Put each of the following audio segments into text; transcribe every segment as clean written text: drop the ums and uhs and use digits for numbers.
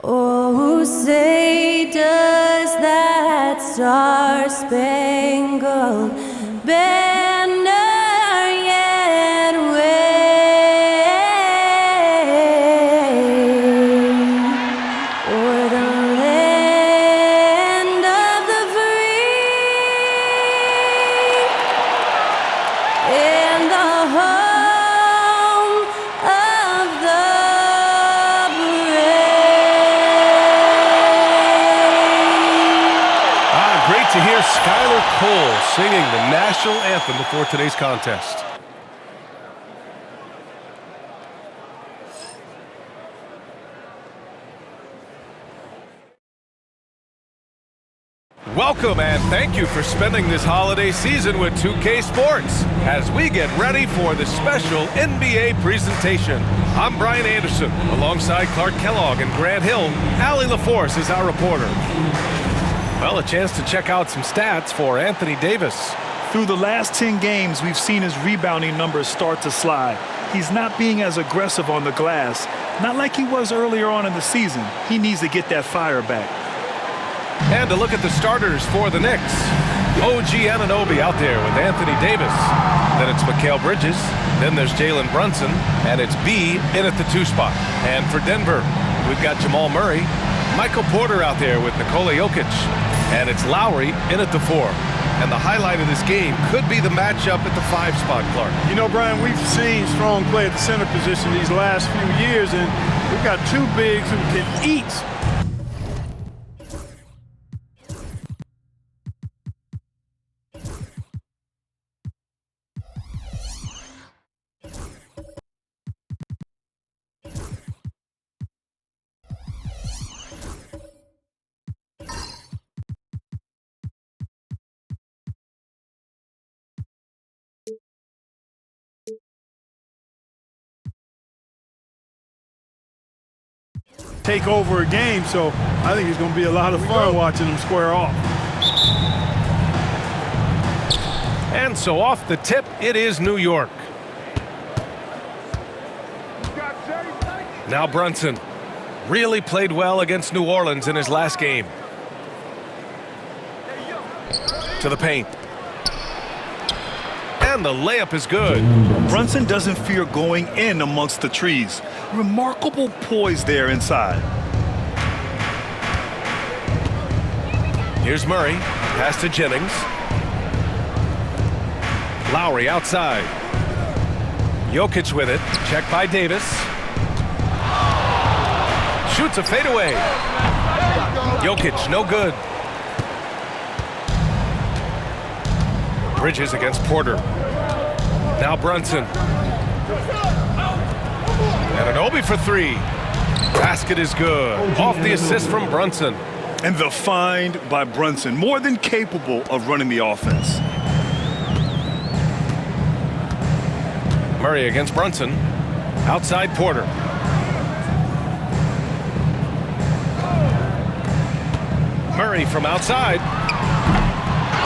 Oh, say does that star-spangled banner yet wave o'er the land of the free and the home of the Great to hear Skylar Cole singing the national anthem before today's contest. Welcome and thank you for spending this holiday season with 2K Sports as we get ready for the special NBA presentation. I'm Brian Anderson alongside Clark Kellogg and Grant Hill. Allie LaForce is our reporter. Well, a chance to check out some stats for Anthony Davis. Through the last 10 games, we've seen his rebounding numbers start to slide. He's not being as aggressive on the glass, not like he was earlier on in the season. He needs to get that fire back. And to look at the starters for the Knicks. OG Anunoby out there with Anthony Davis. Then it's Mikal Bridges. Then there's Jalen Brunson. And it's B in at the 2 spot. And for Denver, we've got Jamal Murray. Michael Porter out there with Nikola Jokic. And it's Lowry in at the 4. And the highlight of this game could be the matchup at the 5 spot, Clark. You know, Brian, we've seen strong play at the center position these last few years, and we've got 2 bigs who can eat. Take over a game, so I think it's going to be a lot of fun watching them square off. And so off the tip, it is New York. Now Brunson really played well against New Orleans in his last game. To the paint. And the layup is good. Brunson doesn't fear going in amongst the trees. Remarkable poise there inside. Here's Murray. Pass to Jennings. Lowry outside. Jokic with it. Check by Davis. Shoots a fadeaway. Jokic, no good. Bridges against Porter. Now Brunson. Anunoby for 3. Basket is good. Off the assist from Brunson. And the find by Brunson, more than capable of running the offense. Murray against Brunson. Outside Porter. Murray from outside.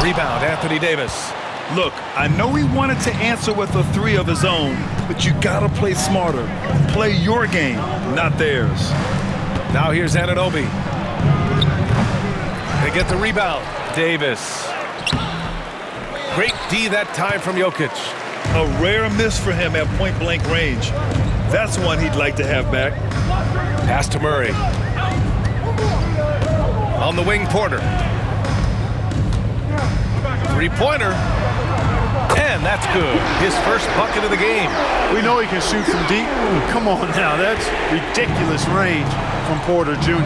Rebound, Anthony Davis. Look, I know he wanted to answer with a 3 of his own, but you gotta play smarter. Play your game, not theirs. Now here's Anunoby. They get the rebound. Davis. Great D that time from Jokic. A rare miss for him at point-blank range. That's one he'd like to have back. Pass to Murray. On the wing, Porter. 3-pointer. And that's good. His first bucket of the game. We know he can shoot from deep. Come on now, that's ridiculous range from Porter Jr.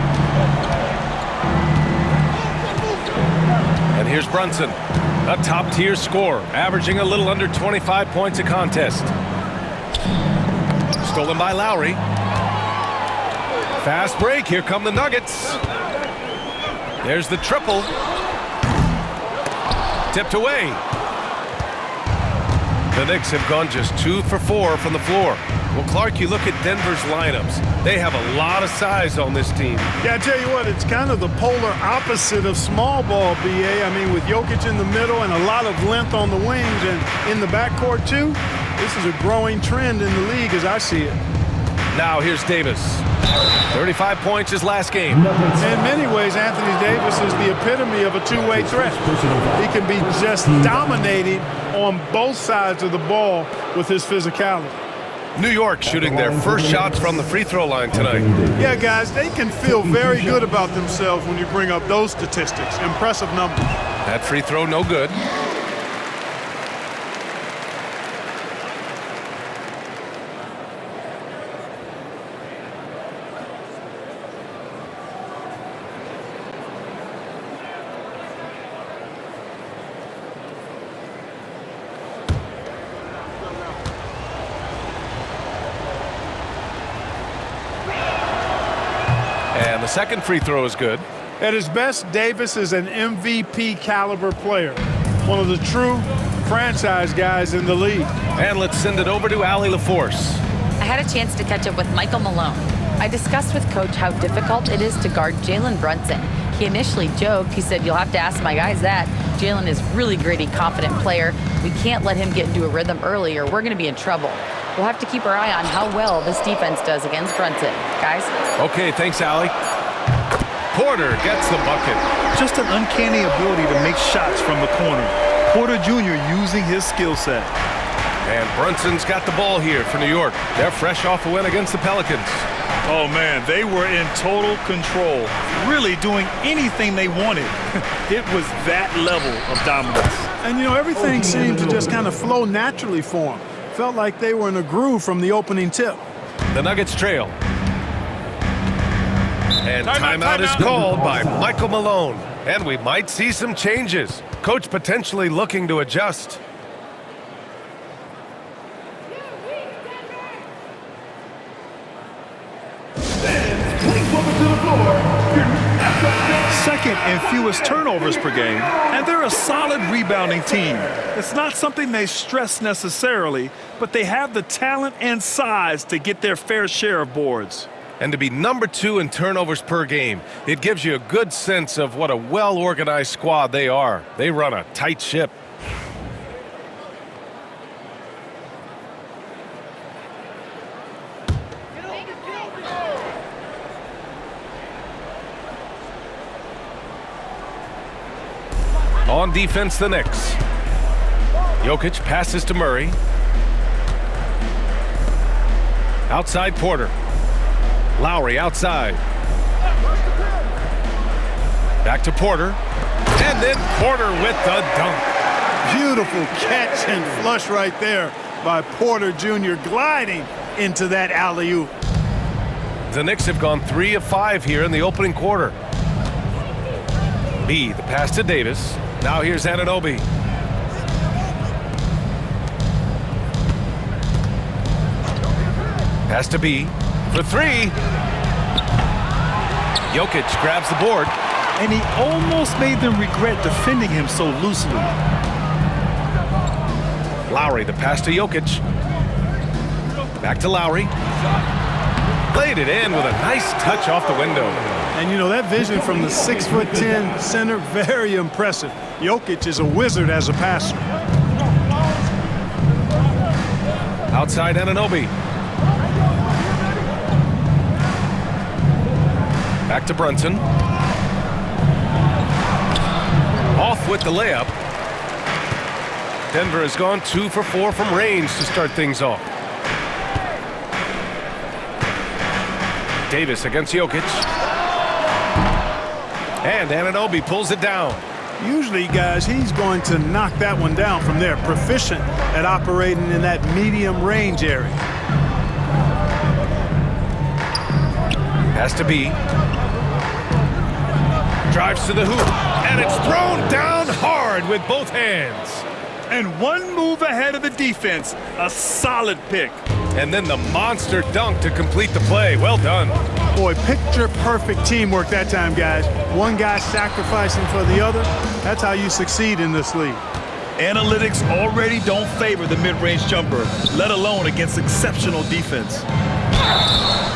And here's Brunson, a top-tier scorer, averaging a little under 25 points a contest. Stolen by Lowry. Fast break. Here come the Nuggets. There's the triple. Tipped away. The Knicks have gone just 2 for 4 from the floor. Well, Clark, you look at Denver's lineups. They have a lot of size on this team. Yeah, I tell you what, it's kind of the polar opposite of small ball, B.A. I mean, with Jokic in the middle and a lot of length on the wings and in the backcourt, too, this is a growing trend in the league as I see it. Now here's Davis. 35 points his last game. In many ways, Anthony Davis is the epitome of a two-way threat. He can be just dominating on both sides of the ball with his physicality. New York shooting their first shots from the free throw line tonight. Yeah, guys, they can feel very good about themselves when you bring up those statistics. Impressive numbers. That free throw no good. And the second free throw is good. At his best, Davis is an MVP caliber player. One of the true franchise guys in the league. And let's send it over to Allie LaForce. I had a chance to catch up with Michael Malone. I discussed with Coach how difficult it is to guard Jalen Brunson. He initially joked. He said, "You'll have to ask my guys that." Jalen is really gritty, confident player. We can't let him get into a rhythm early or we're going to be in trouble. We'll have to keep our eye on how well this defense does against Brunson. Guys? Okay, thanks, Allie. Porter gets the bucket. Just an uncanny ability to make shots from the corner. Porter Jr. using his skill set. And Brunson's got the ball here for New York. They're fresh off a win against the Pelicans. Oh, man, they were in total control, really doing anything they wanted. It was that level of dominance. And, you know, everything seemed to just kind of flow naturally for them. Felt like they were in a groove from the opening tip. The Nuggets trail. And timeout is called by Michael Malone. And we might see some changes. Coach potentially looking to adjust. Second and fewest turnovers per game, and they're a solid rebounding team. It's not something they stress necessarily, but they have the talent and size to get their fair share of boards. And to be number 2 in turnovers per game, it gives you a good sense of what a well-organized squad they are. They run a tight ship. On defense, the Knicks. Jokic passes to Murray. Outside Porter. Lowry outside. Back to Porter. And then Porter with the dunk. Beautiful catch and flush right there by Porter Jr. gliding into that alley-oop. The Knicks have gone 3 of 5 here in the opening quarter. B, the pass to Davis. Now here's Anunoby. Pass to B for 3. Jokic grabs the board. And he almost made them regret defending him so loosely. Lowry, the pass to Jokic. Back to Lowry. Played it in with a nice touch off the window. And, you know, that vision from the 6'10" center, very impressive. Jokic is a wizard as a passer. Outside Anunoby. Back to Brunson. Off with the layup. Denver has gone 2 for 4 from range to start things off. Davis against Jokic. And Anunoby pulls it down. Usually, guys, he's going to knock that one down from there. Proficient at operating in that medium range area. Has to be. Drives to the hoop. And it's thrown down hard with both hands. And one move ahead of the defense. A solid pick. And then the monster dunk to complete the play. Well done. Boy, picture-perfect teamwork that time, guys. One guy sacrificing for the other. That's how you succeed in this league. Analytics already don't favor the mid-range jumper, let alone against exceptional defense.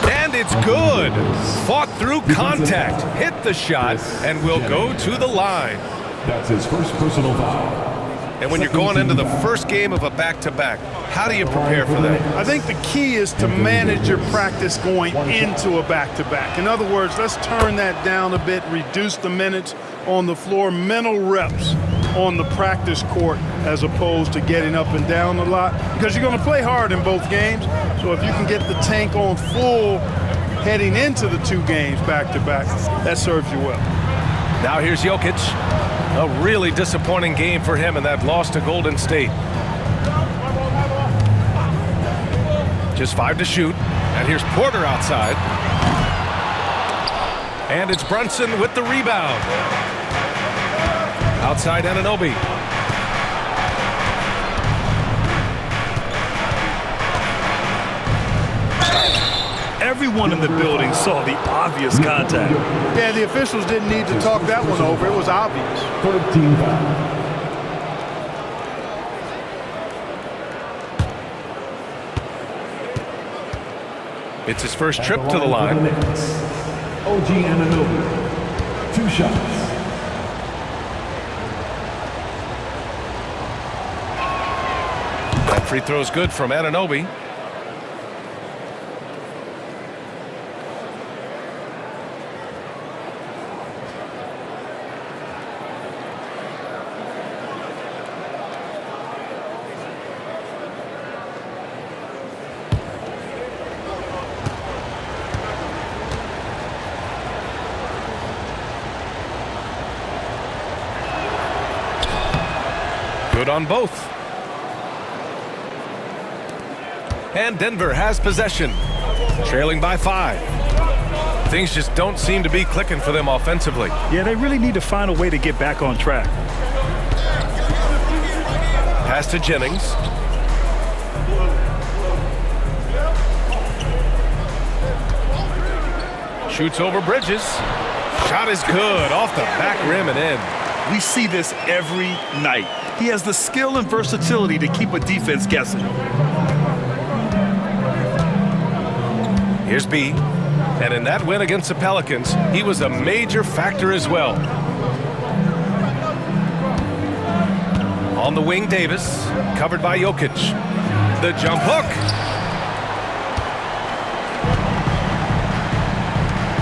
And it's good. Fought through contact, hit the shot, and will go to the line. That's his first personal foul. And when you're going into the first game of a back-to-back, how do you prepare for that? I think the key is to manage your practice going into a back-to-back. In other words, let's turn that down a bit, reduce the minutes on the floor, mental reps on the practice court as opposed to getting up and down a lot, because you're going to play hard in both games. So if you can get the tank on full heading into the 2 games back-to-back, that serves you well. Now here's Jokic. A really disappointing game for him in that loss to Golden State. Just 5 to shoot. And here's Porter outside. And it's Brunson with the rebound. Outside Anunoby. Everyone in the building saw the obvious contact. Yeah, the officials didn't need to talk that one over. It was obvious. 13 foul. It's his first trip to the line. OG Anunoby. 2 shots. That free throw's good from Anunoby. Good on both. And Denver has possession, trailing by 5. Things just don't seem to be clicking for them offensively. Yeah, they really need to find a way to get back on track. Pass to Jennings. Shoots over Bridges. Shot is good, off the back rim and in. We see this every night. He has the skill and versatility to keep a defense guessing. Here's B. And in that win against the Pelicans, he was a major factor as well. On the wing, Davis, covered by Jokic. The jump hook.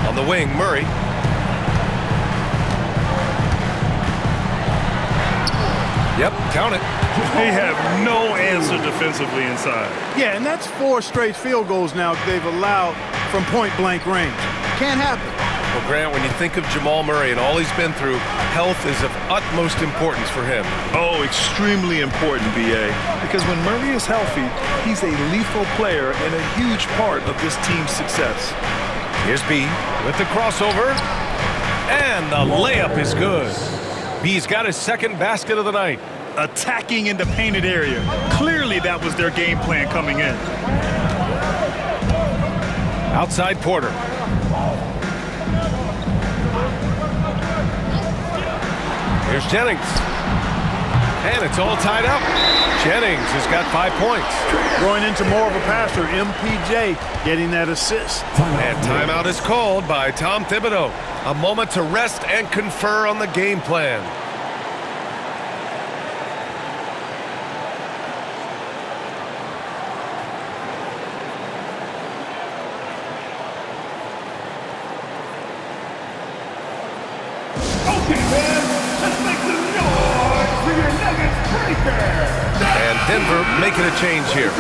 On the wing, Murray. Yep, count it. They have no answer defensively inside. Yeah, and that's 4 straight field goals now they've allowed from point-blank range. Can't happen. Well, Grant, when you think of Jamal Murray and all he's been through, health is of utmost importance for him. Oh, extremely important, B.A. Because when Murray is healthy, he's a lethal player and a huge part of this team's success. Here's B with the crossover. And the layup is good. B's got his second basket of the night. Attacking in the painted area. Clearly that was their game plan coming in. Outside Porter. Here's Jennings. And it's all tied up. Jennings has got 5 points. Growing into more of a passer, MPJ getting that assist. And timeout is called by Tom Thibodeau. A moment to rest and confer on the game plan. And Denver making a change here.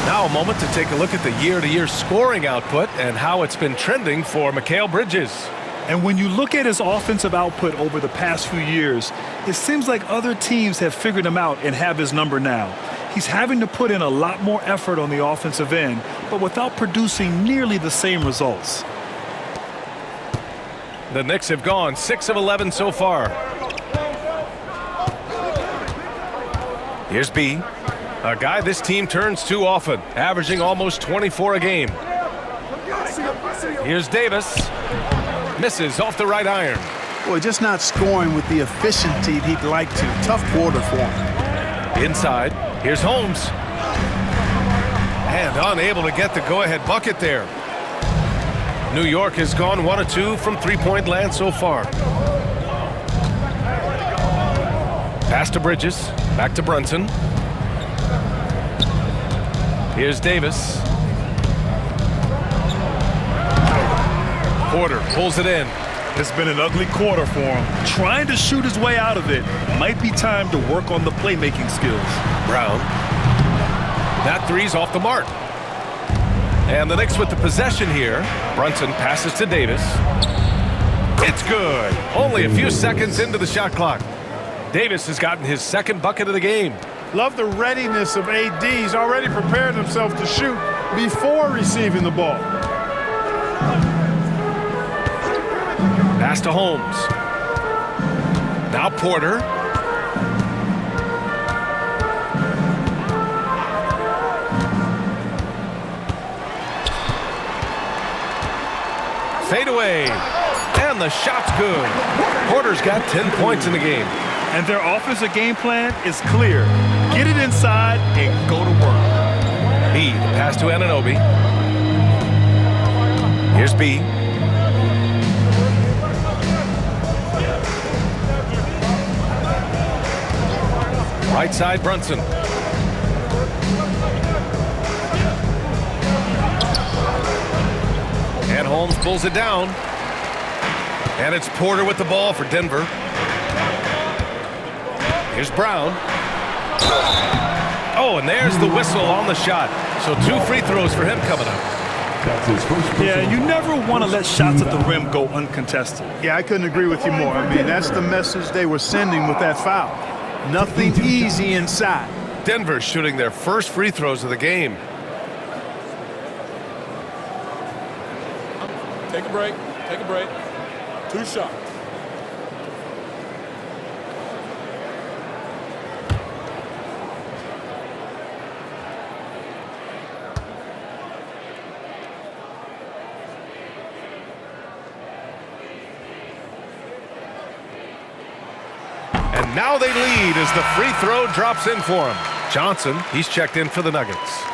Now a moment to take a look at the year-to-year scoring output and how it's been trending for Mikal Bridges. And when you look at his offensive output over the past few years, it seems like other teams have figured him out and have his number now. He's having to put in a lot more effort on the offensive end, but without producing nearly the same results. The Knicks have gone 6 of 11 so far. Here's B, a guy this team turns to often, averaging almost 24 a game. Here's Davis, misses off the right iron. Boy, just not scoring with the efficiency he'd like to. Tough quarter for him. Inside, here's Holmes. And unable to get the go-ahead bucket there. New York has gone 1 of 2 from three-point land so far. Pass to Bridges. Back to Brunson. Here's Davis. Porter pulls it in. It's been an ugly quarter for him. Trying to shoot his way out of it. Might be time to work on the playmaking skills. Brown. That three's off the mark. And the Knicks with the possession here. Brunson passes to Davis. It's good. Only a few seconds into the shot clock. Davis has gotten his second bucket of the game. Love the readiness of AD. He's already prepared himself to shoot before receiving the ball. Pass to Holmes. Now Porter. Fade away. And the shot's good. Porter's got 10 points in the game. And their offensive game plan is clear. Get it inside and go to work. B, pass to Anunoby. Here's B. Right side, Brunson. And Holmes pulls it down. And it's Porter with the ball for Denver. Here's Brown. Oh, and there's the whistle on the shot. So 2 free throws for him coming up. That's his first. Yeah, you never want to let shots at the rim go uncontested. Yeah, I couldn't agree with you more. I mean, that's the message they were sending with that foul. Nothing easy inside. Denver shooting their first free throws of the game. Take a break. Take a break. 2 shots. And now they lead as the free throw drops in for him. Johnson, he's checked in for the Nuggets.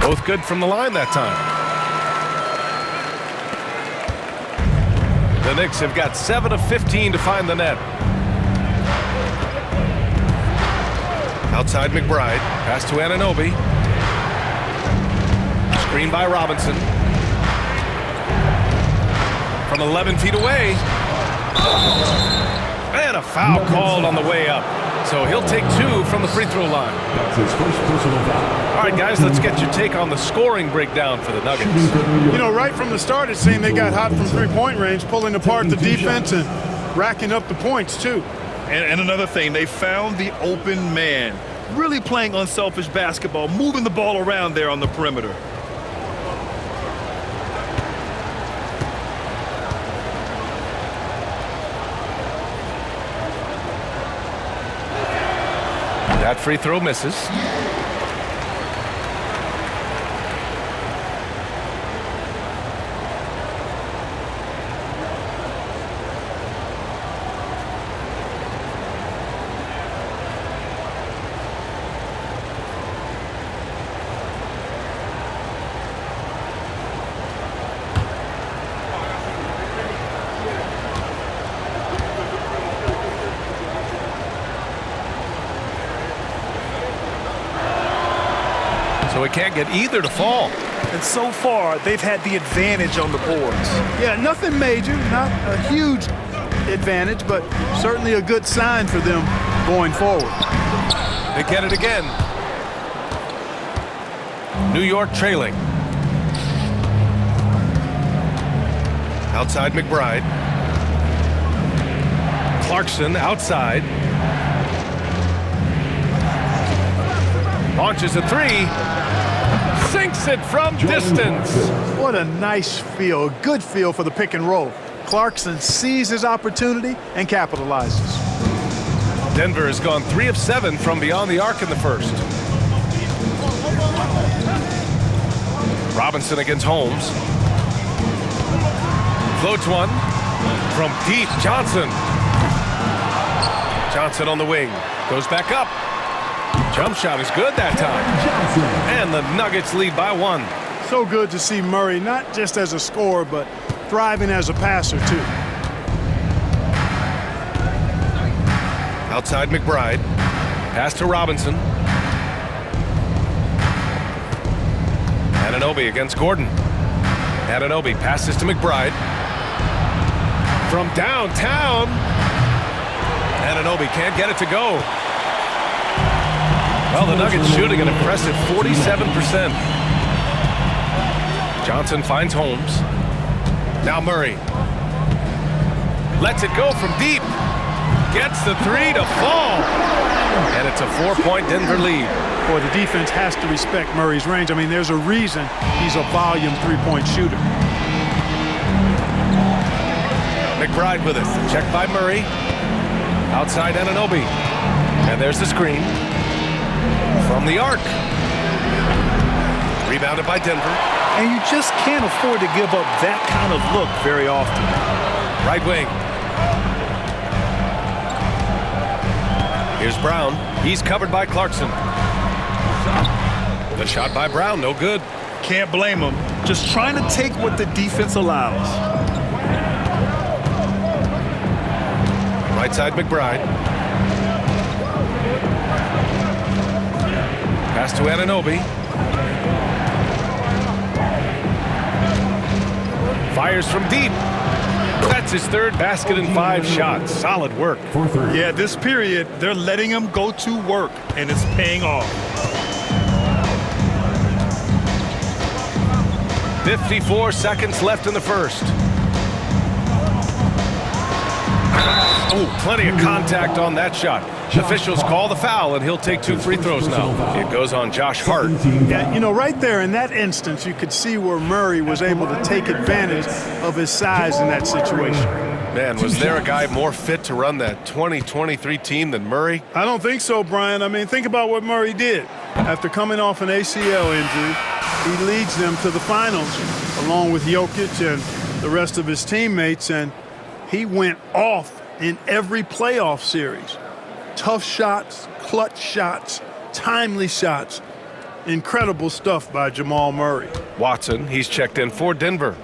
Both good from the line that time. The Knicks have got 7 of 15 to find the net. Outside McBride. Pass to Anunoby. Screen by Robinson. From 11 feet away. And a foul called on the way up. So he'll take 2 from the free throw line. That's his first personal foul. All right, guys, let's get your take on the scoring breakdown for the Nuggets. You know, right from the start, it seemed they got hot from three-point range, pulling apart the defense and racking up the points, too. And another thing, they found the open man. Really playing unselfish basketball, moving the ball around there on the perimeter. That free throw misses. So it can't get either to fall. And so far, they've had the advantage on the boards. Yeah, nothing major, not a huge advantage, but certainly a good sign for them going forward. They get it again. New York trailing. Outside McBride. Clarkson outside. Launches a 3. Sinks it from distance. What a nice feel, a good feel for the pick and roll. Clarkson sees his opportunity and capitalizes. Denver has gone 3 of 7 from beyond the arc in the first. Robinson against Holmes. Floats one from deep. Johnson. Johnson on the wing. Goes back up. Jump shot is good that time. And the Nuggets lead by 1. So good to see Murray, not just as a scorer, but thriving as a passer, too. Outside McBride. Pass to Robinson. Anunoby against Gordon. Anunoby passes to McBride. From downtown. Anunoby can't get it to go. Well, the Nuggets shooting an impressive 47%. Johnson finds Holmes. Now Murray. Lets it go from deep. Gets the 3 to fall. And it's a 4-point Denver lead. Boy, the defense has to respect Murray's range. I mean, there's a reason he's a volume three-point shooter. McBride with it. Checked by Murray. Outside Anunoby. And there's the screen. From the arc. Rebounded by Denver. And you just can't afford to give up that kind of look very often. Right wing. Here's Brown. He's covered by Clarkson. The shot by Brown, no good. Can't blame him. Just trying to take what the defense allows. Right side McBride. Pass to Anunoby. Fires from deep. That's his 3rd basket in 5 shots. Solid work. Yeah, this period, they're letting him go to work, and it's paying off. 54 seconds left in the first. Oh, plenty of contact on that shot. Officials call the foul, and he'll take 2 free throws now. It goes on Josh Hart. Yeah, you know, right there in that instance, you could see where Murray was able to take advantage of his size in that situation. Man, was there a guy more fit to run that 2023 team than Murray? I don't think so, Brian. I mean, think about what Murray did. After coming off an ACL injury, he leads them to the finals along with Jokic and the rest of his teammates, and he went off in every playoff series. Tough shots, clutch shots, timely shots. Incredible stuff by Jamal Murray. Watson, he's checked in for Denver.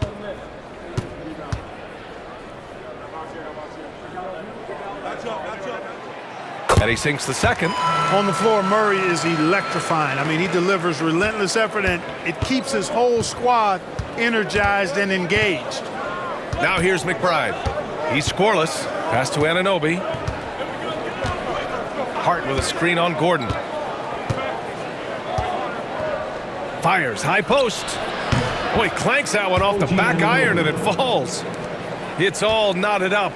And he sinks the second. On the floor, Murray is electrifying. I mean, he delivers relentless effort, and it keeps his whole squad energized and engaged. Now here's McBride. He's scoreless. Pass to Anunoby. Hart with a screen on Gordon. Fires, high post. Boy, clanks that one off the back iron and it falls. It's all knotted up.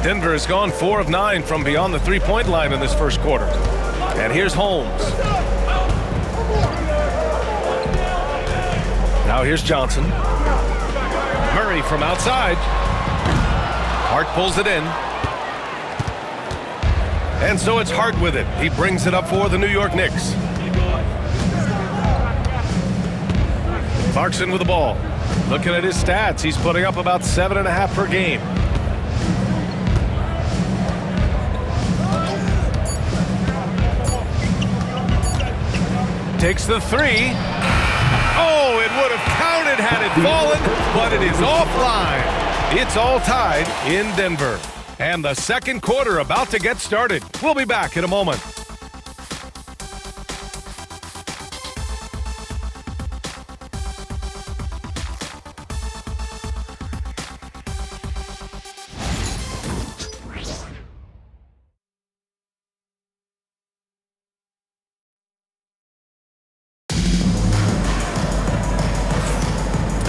Denver has gone 4 of 9 from beyond the 3-point line in this first quarter. And here's Holmes. Now here's Johnson. Murray from outside. Hart pulls it in. And so it's Hart with it. He brings it up for the New York Knicks. Clarkson with the ball. Looking at his stats, he's putting up about 7.5 per game. Takes the 3. Oh, it would have counted had it fallen, but it is offline. It's all tied in Denver. And the second quarter about to get started. We'll be back in a moment.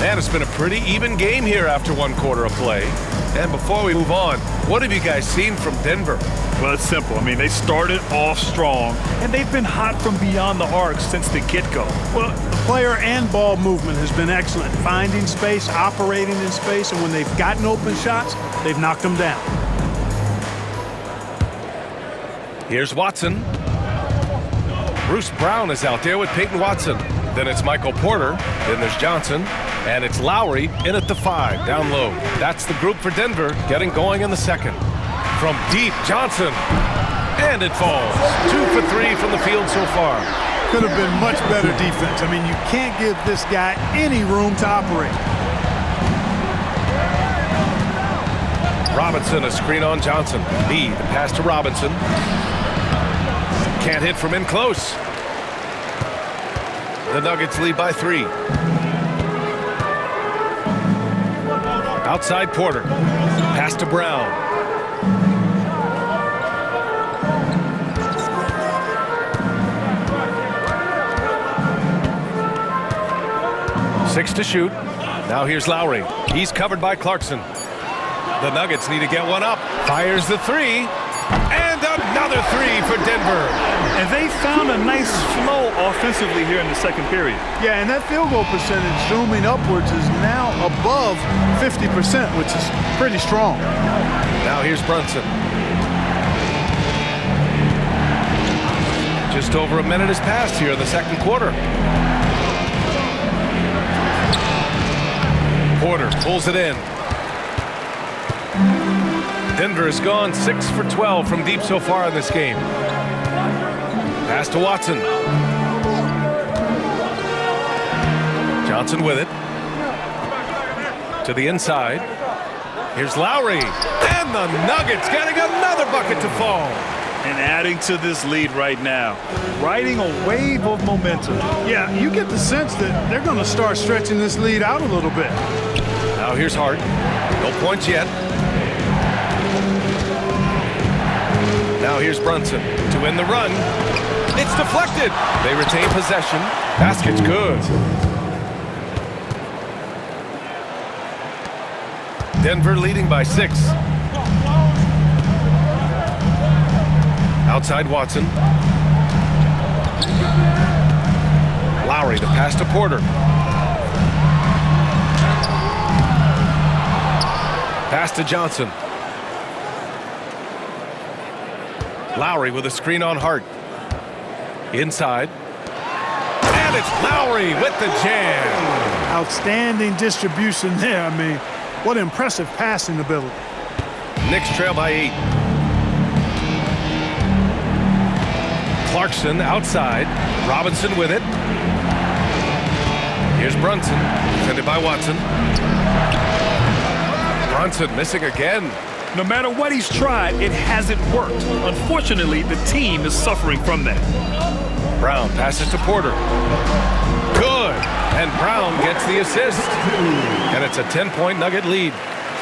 And it's been a pretty even game here after 1 quarter of play. And before we move on, what have you guys seen from Denver? Well, it's simple. I mean, they started off strong, and they've been hot from beyond the arc since the get-go. Well, the player and ball movement has been excellent. Finding space, operating in space, and when they've gotten open shots, they've knocked them down. Here's Watson. Bruce Brown is out there with Peyton Watson. Then it's Michael Porter. Then there's Johnson. And it's Lowry in at the 5, down low. That's the group for Denver, getting going in the second. From deep, Johnson. And it falls. 2 for 3 from the field so far. Could have been much better defense. I mean, you can't give this guy any room to operate. Robinson, a screen on Johnson. B, the pass to Robinson. Can't hit from in close. The Nuggets lead by 3. Outside Porter. Pass to Brown. Six to shoot. Now here's Lowry. He's covered by Clarkson. The Nuggets need to get one up. Fires the 3. And another 3 for Denver. And they found a nice flow offensively here in the second period. Yeah, and that field goal percentage zooming upwards is now above 50%, which is pretty strong. Now here's Brunson. Just over a minute has passed here in the second quarter. Porter pulls it in. Denver has gone 6 for 12 from deep so far in this game. Pass to Watson. Johnson with it. To the inside. Here's Lowry. And the Nuggets getting another bucket to fall. And adding to this lead right now, riding a wave of momentum. Yeah, you get the sense that they're going to start stretching this lead out a little bit. Now here's Hart. No points yet. Now here's Brunson to win the run. It's deflected. They retain possession. Basket's good. Denver leading by 6. Outside Watson. Lowry, the pass to Porter. Pass to Johnson. Lowry with a screen on Hart. Inside. And it's Lowry with the jam. Outstanding distribution there. I mean, what impressive passing ability. Knicks trail by 8. Clarkson outside. Robinson with it. Here's Brunson, defended by Watson. Brunson missing again. No matter what he's tried, it hasn't worked. Unfortunately, the team is suffering from that. Brown passes to Porter. Good. And Brown gets the assist. And it's a 10-point Nugget lead.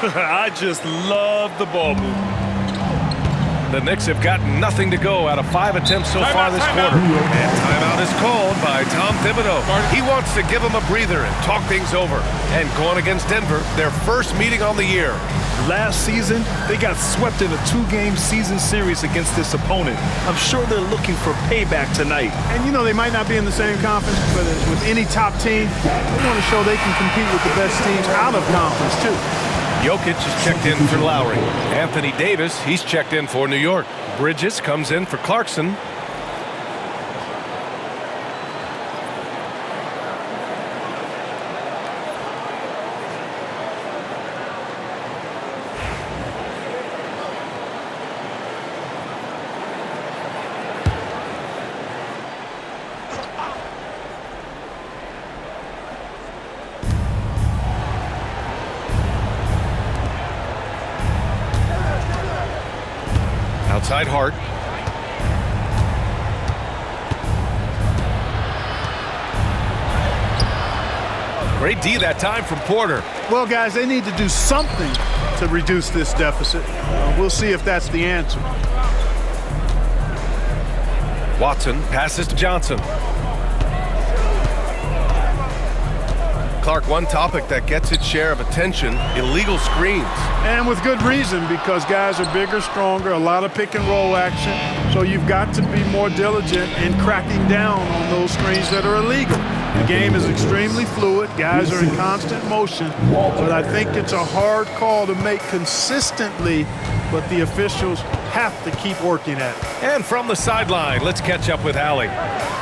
I just love the ball movement. The Knicks have got nothing to go out of 5 attempts so far this quarter. And timeout is called by Tom Thibodeau. He wants to give them a breather and talk things over. And going against Denver, their first meeting on the year. Last season, they got swept in a 2-game season series against this opponent. I'm sure they're looking for payback tonight. And you know, they might not be in the same conference, but with any top team, they want to show they can compete with the best teams out of conference, too. Jokic is checked in for Lowry. Anthony Davis, he's checked in for New York. Bridges comes in for Clarkson. Outside Hart. Great D that time from Porter. Well, guys, they need to do something to reduce this deficit. We'll see if that's the answer. Watson passes to Johnson. Clark, one topic that gets its share of attention, illegal screens. And with good reason, because guys are bigger, stronger, a lot of pick and roll action. So you've got to be more diligent in cracking down on those screens that are illegal. The game is extremely fluid. Guys are in constant motion. But I think it's a hard call to make consistently, but the officials have to keep working at it. And from the sideline, let's catch up with Allie.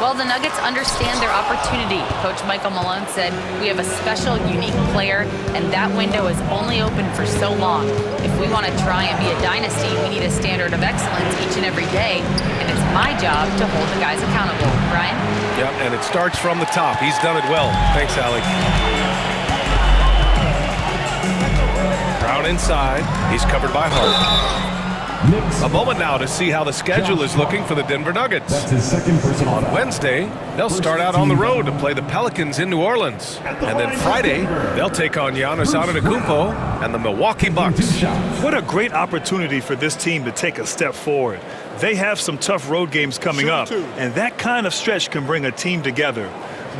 Well, the Nuggets understand their opportunity. Coach Michael Malone said, we have a special, unique player, and that window is only open for so long. If we want to try and be a dynasty, we need a standard of excellence each and every day, and it's my job to hold the guys accountable. Brian? Yep, and it starts from the top. He's done it well. Thanks, Allie. Brown inside. He's covered by Hart. A moment now to see how the schedule is looking for the Denver Nuggets. That's his second personal On foul. Wednesday, they'll start out on the road to play the Pelicans in New Orleans. And then Friday, they'll take on Giannis Antetokounmpo and the Milwaukee Bucks. What a great opportunity for this team to take a step forward. They have some tough road games coming up, and that kind of stretch can bring a team together.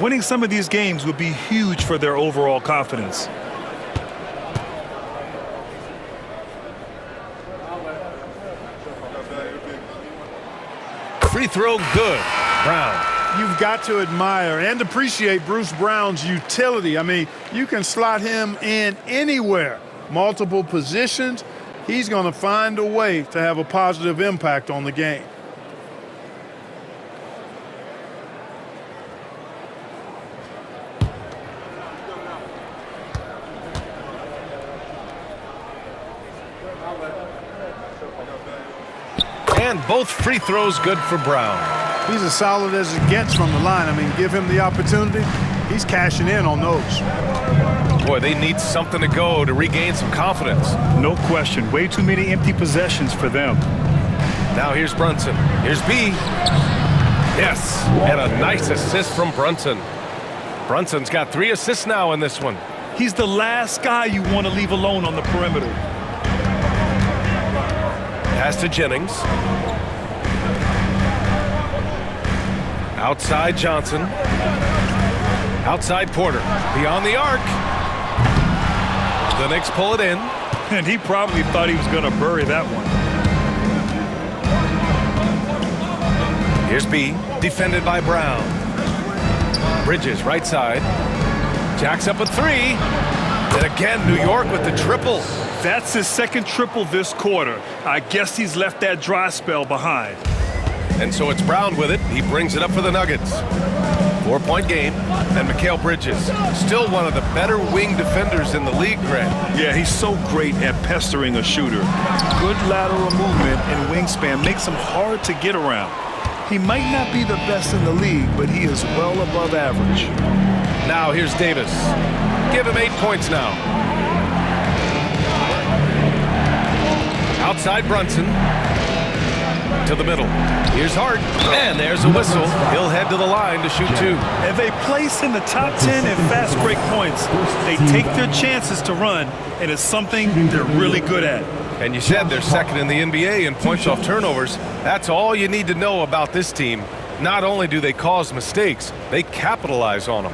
Winning some of these games would be huge for their overall confidence. Free throw good. Brown. You've got to admire and appreciate Bruce Brown's utility. I mean, you can slot him in anywhere, multiple positions. He's going to find a way to have a positive impact on the game. And both free throws good for Brown. He's as solid as it gets from the line. I mean, give him the opportunity. He's cashing in on those. Boy, they need something to go to regain some confidence. No question. Way too many empty possessions for them. Now here's Brunson. Here's B. Yes, and a nice assist from Brunson. Brunson's got 3 assists now in this one. He's the last guy you want to leave alone on the perimeter. Pass to Jennings. Outside Johnson. Outside Porter. Beyond the arc. The Knicks pull it in. And he probably thought he was going to bury that one. Here's B. Defended by Brown. Bridges right side. Jacks up a 3. And again, New York with the triple. That's his second triple this quarter. I guess he's left that dry spell behind. And so it's Brown with it. He brings it up for the Nuggets. 4-point game. And Mikal Bridges, still one of the better wing defenders in the league, Grant. Yeah, he's so great at pestering a shooter. Good lateral movement and wingspan makes him hard to get around. He might not be the best in the league, but he is well above average. Now here's Davis. Give him 8 points now. Outside Brunson. To the middle. Here's Hart. And there's a whistle. He'll head to the line to shoot 2. And they place in the top 10 in fast break points. They take their chances to run, and it's something they're really good at. And you said they're second in the NBA in points off turnovers. That's all you need to know about this team. Not only do they cause mistakes, they capitalize on them.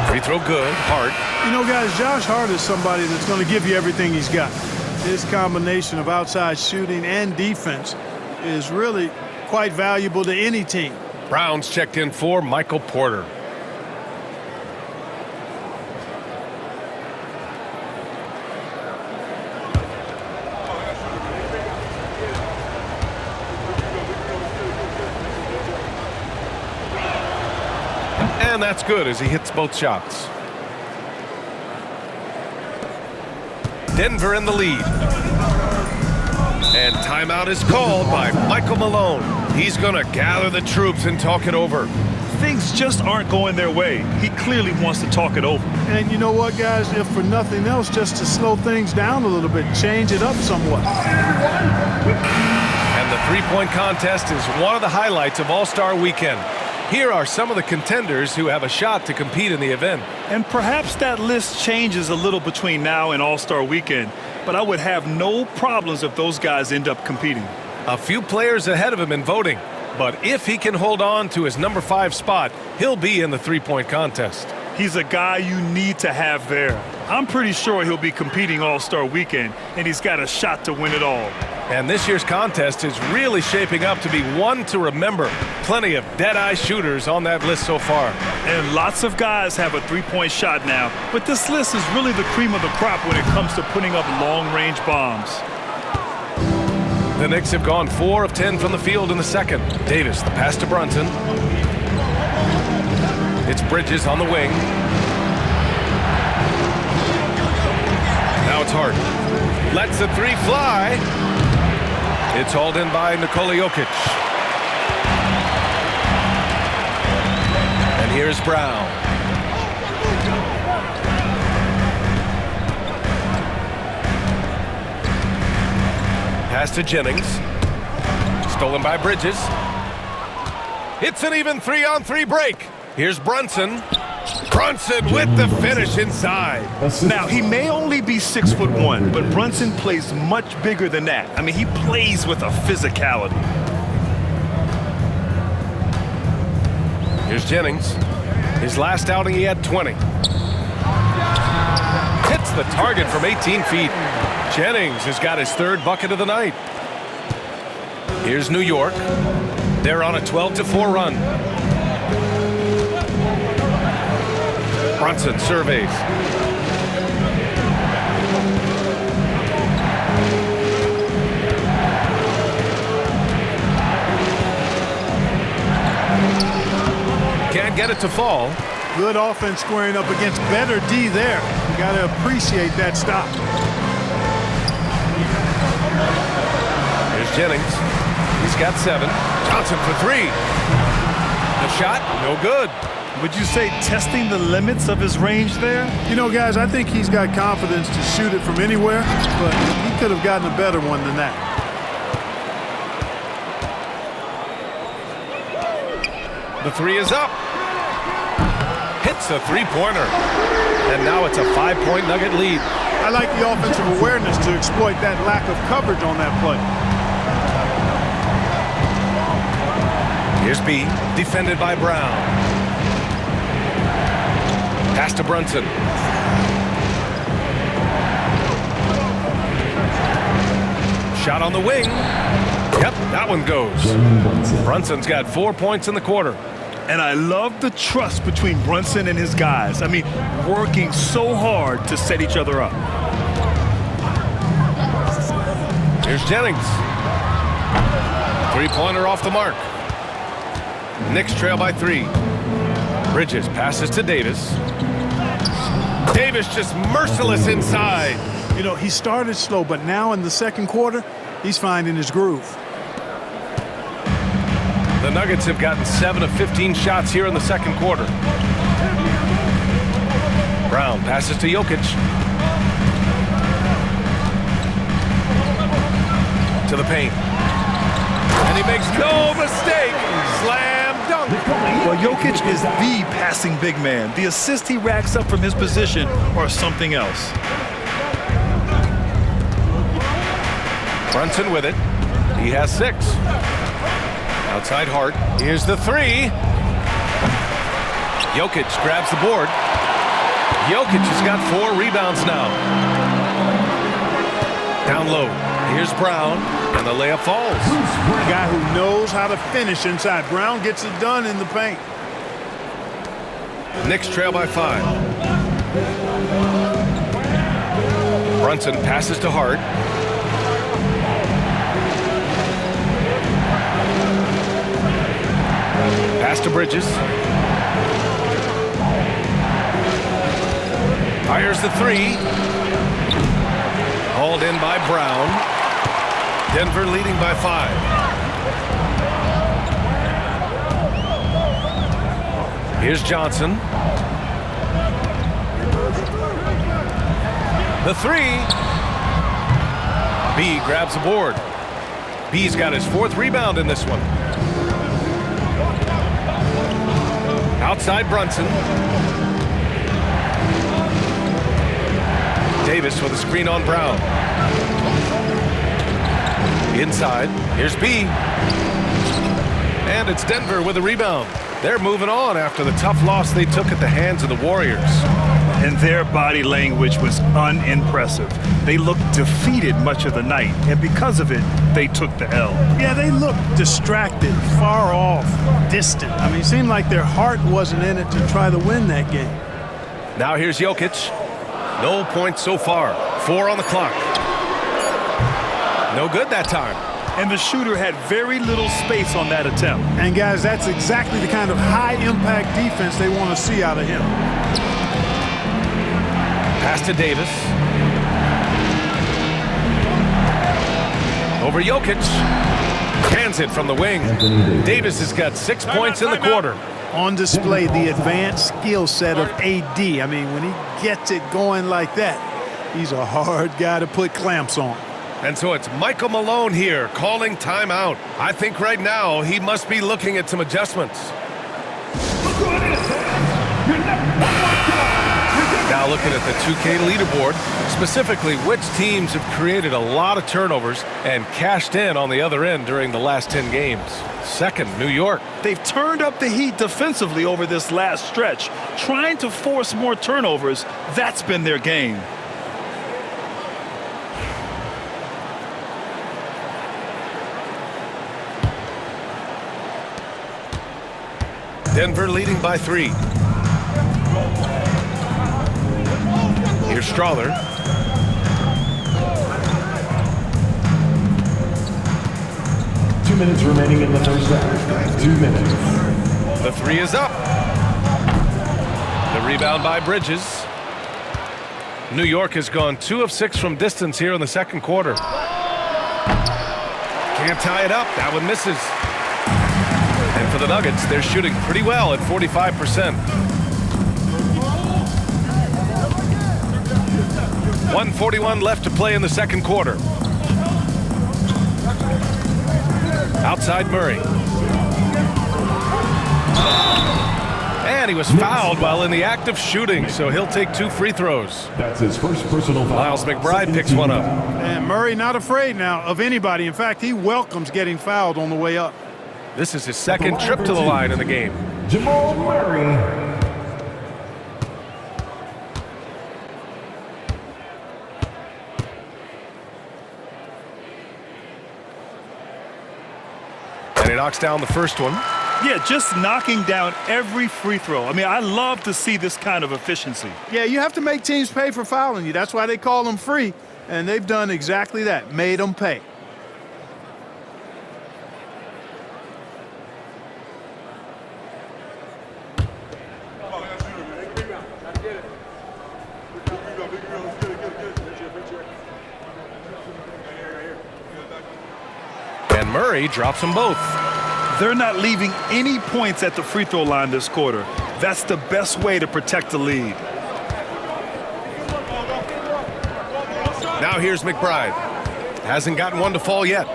Free throw good. Hart. You know, guys, Josh Hart is somebody that's going to give you everything he's got. His combination of outside shooting and defense is really quite valuable to any team. Brown's checked in for Michael Porter. And that's good as he hits both shots. Denver in the lead. And timeout is called by Michael Malone. He's going to gather the troops and talk it over. Things just aren't going their way. He clearly wants to talk it over. And you know what, guys? If for nothing else, just to slow things down a little bit, change it up somewhat. And the three-point contest is one of the highlights of All-Star Weekend. Here are some of the contenders who have a shot to compete in the event. And perhaps that list changes a little between now and All-Star Weekend, but I would have no problems if those guys end up competing. A few players ahead of him in voting, but if he can hold on to his number 5 spot, he'll be in the three-point contest. He's a guy you need to have there. I'm pretty sure he'll be competing All-Star Weekend, and he's got a shot to win it all. And this year's contest is really shaping up to be one to remember. Plenty of dead-eye shooters on that list so far. And lots of guys have a three-point shot now. But this list is really the cream of the crop when it comes to putting up long-range bombs. The Knicks have gone 4 of 10 from the field in the second. Davis, the pass to Brunson. It's Bridges on the wing. Now it's Hart. Lets the three fly. It's hauled in by Nikola Jokic. And here's Brown. Pass to Jennings. Stolen by Bridges. It's an even 3-on-3 break. Here's Brunson. Brunson with the finish inside. Now, he may only be 6'1", but Brunson plays much bigger than that. I mean, he plays with a physicality. Here's Jennings. His last outing, he had 20. Hits the target from 18 feet. Jennings has got his third bucket of the night. Here's New York. They're on a 12-4 run. Brunson surveys. Can't get it to fall. Good offense squaring up against better D there. You got to appreciate that stop. Here's Jennings. He's got 7. Johnson for 3. The shot, no good. Would you say testing the limits of his range there? You know, guys, I think he's got confidence to shoot it from anywhere, but he could have gotten a better one than that. The 3 is up. Hits a three-pointer. And now it's a 5-point Nugget lead. I like the offensive awareness to exploit that lack of coverage on that play. Here's B, defended by Brown. Pass to Brunson. Shot on the wing. Yep, that one goes. Brunson's got 4 points in the quarter. And I love the trust between Brunson and his guys. I mean, working so hard to set each other up. Here's Jennings. Three-pointer off the mark. Knicks trail by 3. Bridges passes to Davis. Davis just merciless inside. You know, he started slow, but now in the second quarter, he's finding his groove. The Nuggets have gotten 7 of 15 shots here in the second quarter. Brown passes to Jokic. To the paint. And he makes no mistake. Slam dunk. Well, Jokic is the passing big man. The assists he racks up from his position are something else. Brunson with it. He has 6. Outside Hart. Here's the 3. Jokic grabs the board. Jokic has got 4 rebounds now. Down low. Here's Brown. And the layup falls. A guy who knows how to finish inside. Brown gets it done in the paint. Knicks trail by 5. Brunson passes to Hart. Pass to Bridges. Fires the 3. Hauled in by Brown. Denver leading by 5. Here's Johnson. The 3. B grabs the board. B's got his 4th rebound in this one. Outside Brunson. Davis with a screen on Brown. Inside, here's B. And it's Denver with a rebound. They're moving on after the tough loss they took at the hands of the Warriors. and their body language was unimpressive. They looked defeated much of the night, and because of it, they took the L. Yeah, they looked distracted, far off, distant. I mean, it seemed like their heart wasn't in it to try to win that game. Now here's Jokic. No points so far. 4 on the clock. No good that time. And the shooter had very little space on that attempt. And guys, that's exactly the kind of high-impact defense they want to see out of him. Pass to Davis. Over Jokic. Hands it from the wing. Davis has got 6 points in the quarter. On display, the advanced skill set of AD. I mean, when he gets it going like that, he's a hard guy to put clamps on. And so it's Michael Malone here calling timeout. I think right now he must be looking at some adjustments. Now looking at the 2K leaderboard, specifically which teams have created a lot of turnovers and cashed in on the other end during the last 10 games. Second, New York. They've turned up the heat defensively over this last stretch, trying to force more turnovers. That's been their game. Denver leading by 3. Here's Strother. Two minutes remaining in the first half. 2 minutes. The 3 is up. The rebound by Bridges. New York has gone 2 of 6 from distance here in the second quarter. Can't tie it up. That one misses. And for the Nuggets, they're shooting pretty well at 45%. 1:41 left to play in the second quarter. Outside Murray. And he was fouled while in the act of shooting, so he'll take 2 free throws. That's his first personal foul. Miles McBride picks one up. And Murray not afraid now of anybody. In fact, he welcomes getting fouled on the way up. This is his second trip to the line in the game. Jamal Murray. And he knocks down the first one. Yeah, just knocking down every free throw. I mean, I love to see this kind of efficiency. Yeah, you have to make teams pay for fouling you. That's why they call them free. And they've done exactly that, made them pay. And Murray drops them both. They're not leaving any points at the free throw line this quarter. That's the best way to protect the lead. Now here's McBride. Hasn't gotten one to fall yet.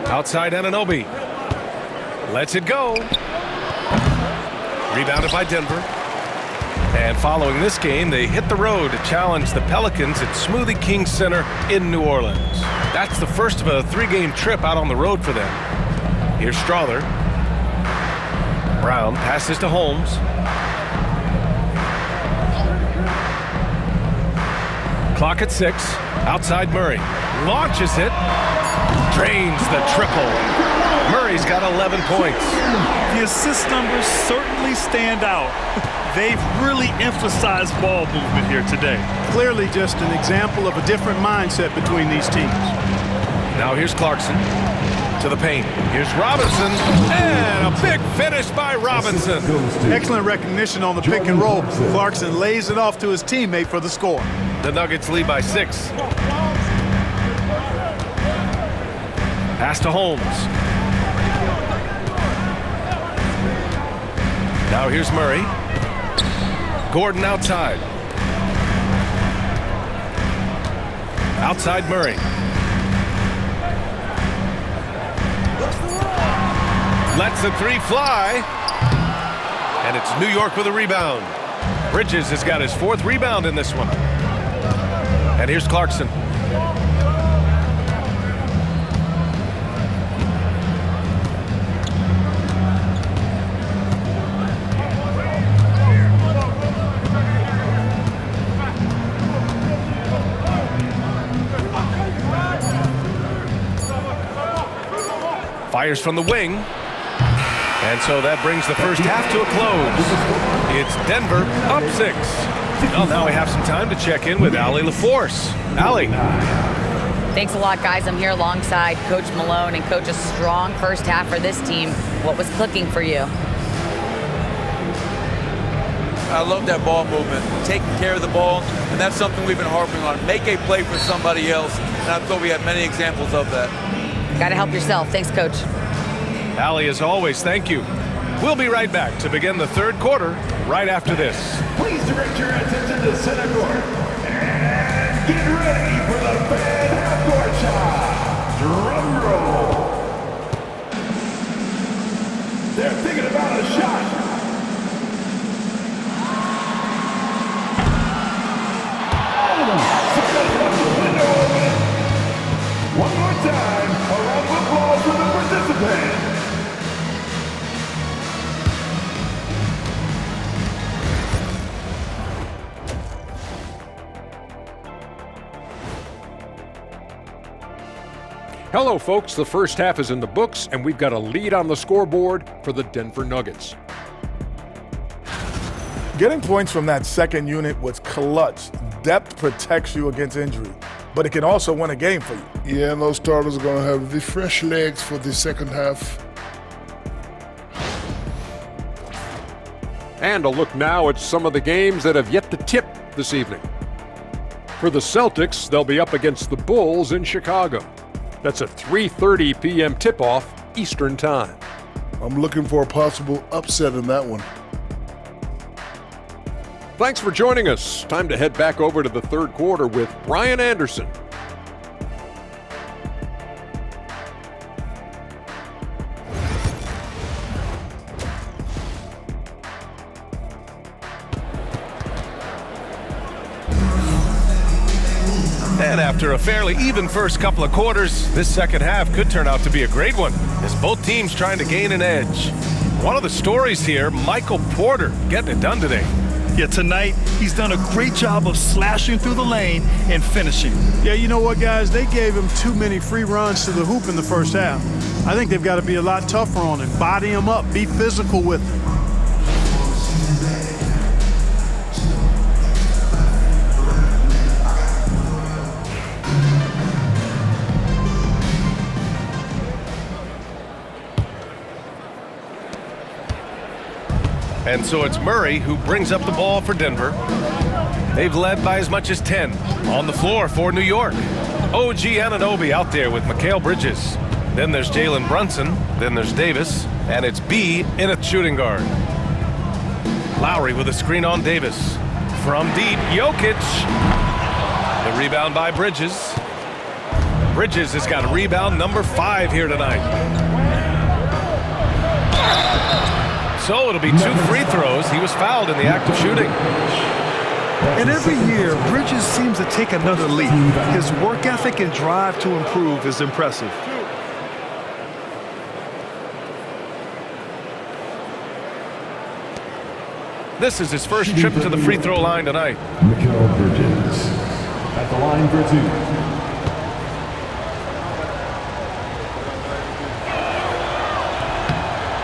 Outside Anunoby. Lets it go. Rebounded by Denver. And following this game, they hit the road to challenge the Pelicans at Smoothie King Center in New Orleans. That's the first of a 3-game trip out on the road for them. Here's Strother. Brown passes to Holmes. Clock at 6. Outside Murray. Launches it. Drains the triple. Murray's got 11 points. The assist numbers certainly stand out. They've really emphasized ball movement here today. Clearly just an example of a different mindset between these teams. Now here's Clarkson to the paint. Here's Robinson, and a big finish by Robinson. Excellent recognition on the pick and roll. Clarkson lays it off to his teammate for the score. The Nuggets lead by 6. Pass to Holmes. Now here's Murray. Gordon outside. Outside Murray. Lets the 3 fly. And it's New York with a rebound. Bridges has got his 4th rebound in this one. And here's Clarkson. Fires from the wing. And so that brings the first half to a close. It's Denver up 6. Well, now we have some time to check in with Allie LaForce. Allie. Thanks a lot, guys. I'm here alongside Coach Malone, and Coach, a strong first half for this team. What was clicking for you? I love that ball movement, taking care of the ball, and that's something we've been harping on. Make a play for somebody else, and I thought we had many examples of that. Got to help yourself. Thanks, Coach. Allie, as always, thank you. We'll be right back to begin the third quarter right after this. Please direct your attention to center court. And get ready for the fan half-court shot. Drum roll. They're thinking about a shot. One more time, a round of applause for the participant. Hello, folks. The first half is in the books, and we've got a lead on the scoreboard for the Denver Nuggets. Getting points from that second unit was clutch. Depth protects you against injury, but it can also win a game for you. Yeah, and those starters are going to have the fresh legs for the second half. And a look now at some of the games that have yet to tip this evening. For the Celtics, they'll be up against the Bulls in Chicago. That's a 3:30 p.m. tip-off Eastern Time. I'm looking for a possible upset in that one. Thanks for joining us. Time to head back over to the third quarter with Brian Anderson. And after a fairly even first couple of quarters, this second half could turn out to be a great one, as both teams trying to gain an edge. One of the stories here, Michael Porter getting it done today. Yeah, tonight he's done a great job of slashing through the lane and finishing. Yeah, you know what, guys? They gave him too many free runs to the hoop in the first half. I think they've got to be a lot tougher on him, body him up, be physical with him. And so it's Murray who brings up the ball for Denver. They've led by as much as 10 on the floor for New York. OG Anunoby out there with Mikal Bridges. Then there's Jalen Brunson. Then there's Davis. And it's B in at shooting guard. Lowry with a screen on Davis. From deep, Jokic. The rebound by Bridges. Bridges has got rebound number 5 here tonight. So it'll be 2 free throws. He was fouled in the act of shooting. And every year, Bridges seems to take another leap. His work ethic and drive to improve is impressive. This is his first trip to the free throw line tonight. Mikal Bridges at the line for 2.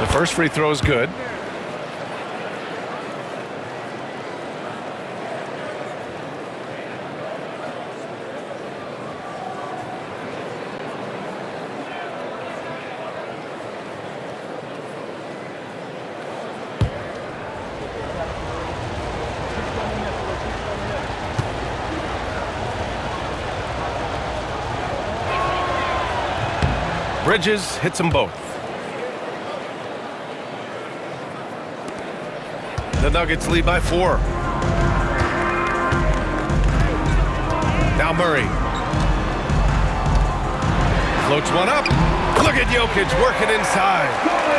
The first free throw is good. Bridges hits them both. The Nuggets lead by 4. Now Murray. Floats one up. Look at Jokic working inside.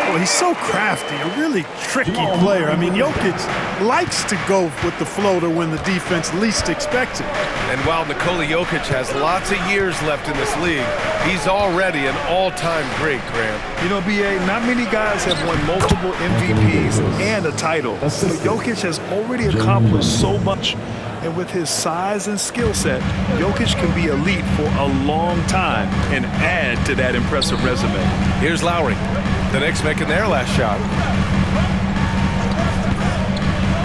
Oh, he's so crafty, a really tricky player. I mean, Jokic likes to go with the floater when the defense least expects it. And while Nikola Jokic has lots of years left in this league, he's already an all-time great, Graham. You know, B.A., not many guys have won multiple MVPs and a title. But Jokic has already accomplished so much. And with his size and skill set, Jokic can be elite for a long time and add to that impressive resume. Here's Lowry. The Knicks making their last shot.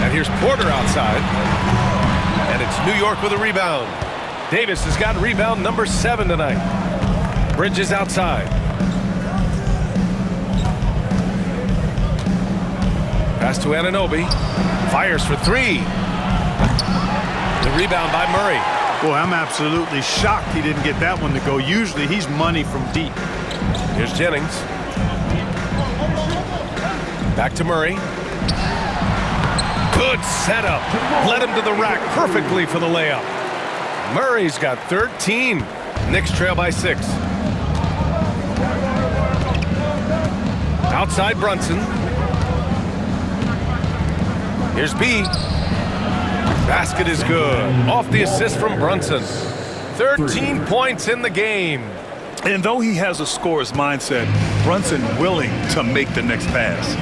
And here's Porter outside. And it's New York with a rebound. Davis has got rebound number 7 tonight. Bridges outside. Pass to Anunoby. Fires for 3. The rebound by Murray. Boy, I'm absolutely shocked he didn't get that one to go. Usually he's money from deep. Here's Jennings. Back to Murray. Good setup. Led him to the rack perfectly for the layup. Murray's got 13. Knicks trail by 6. Outside Brunson. Here's B. Basket is good. Off the assist from Brunson. 13 points in the game. And though he has a scorer's mindset, Brunson willing to make the next pass.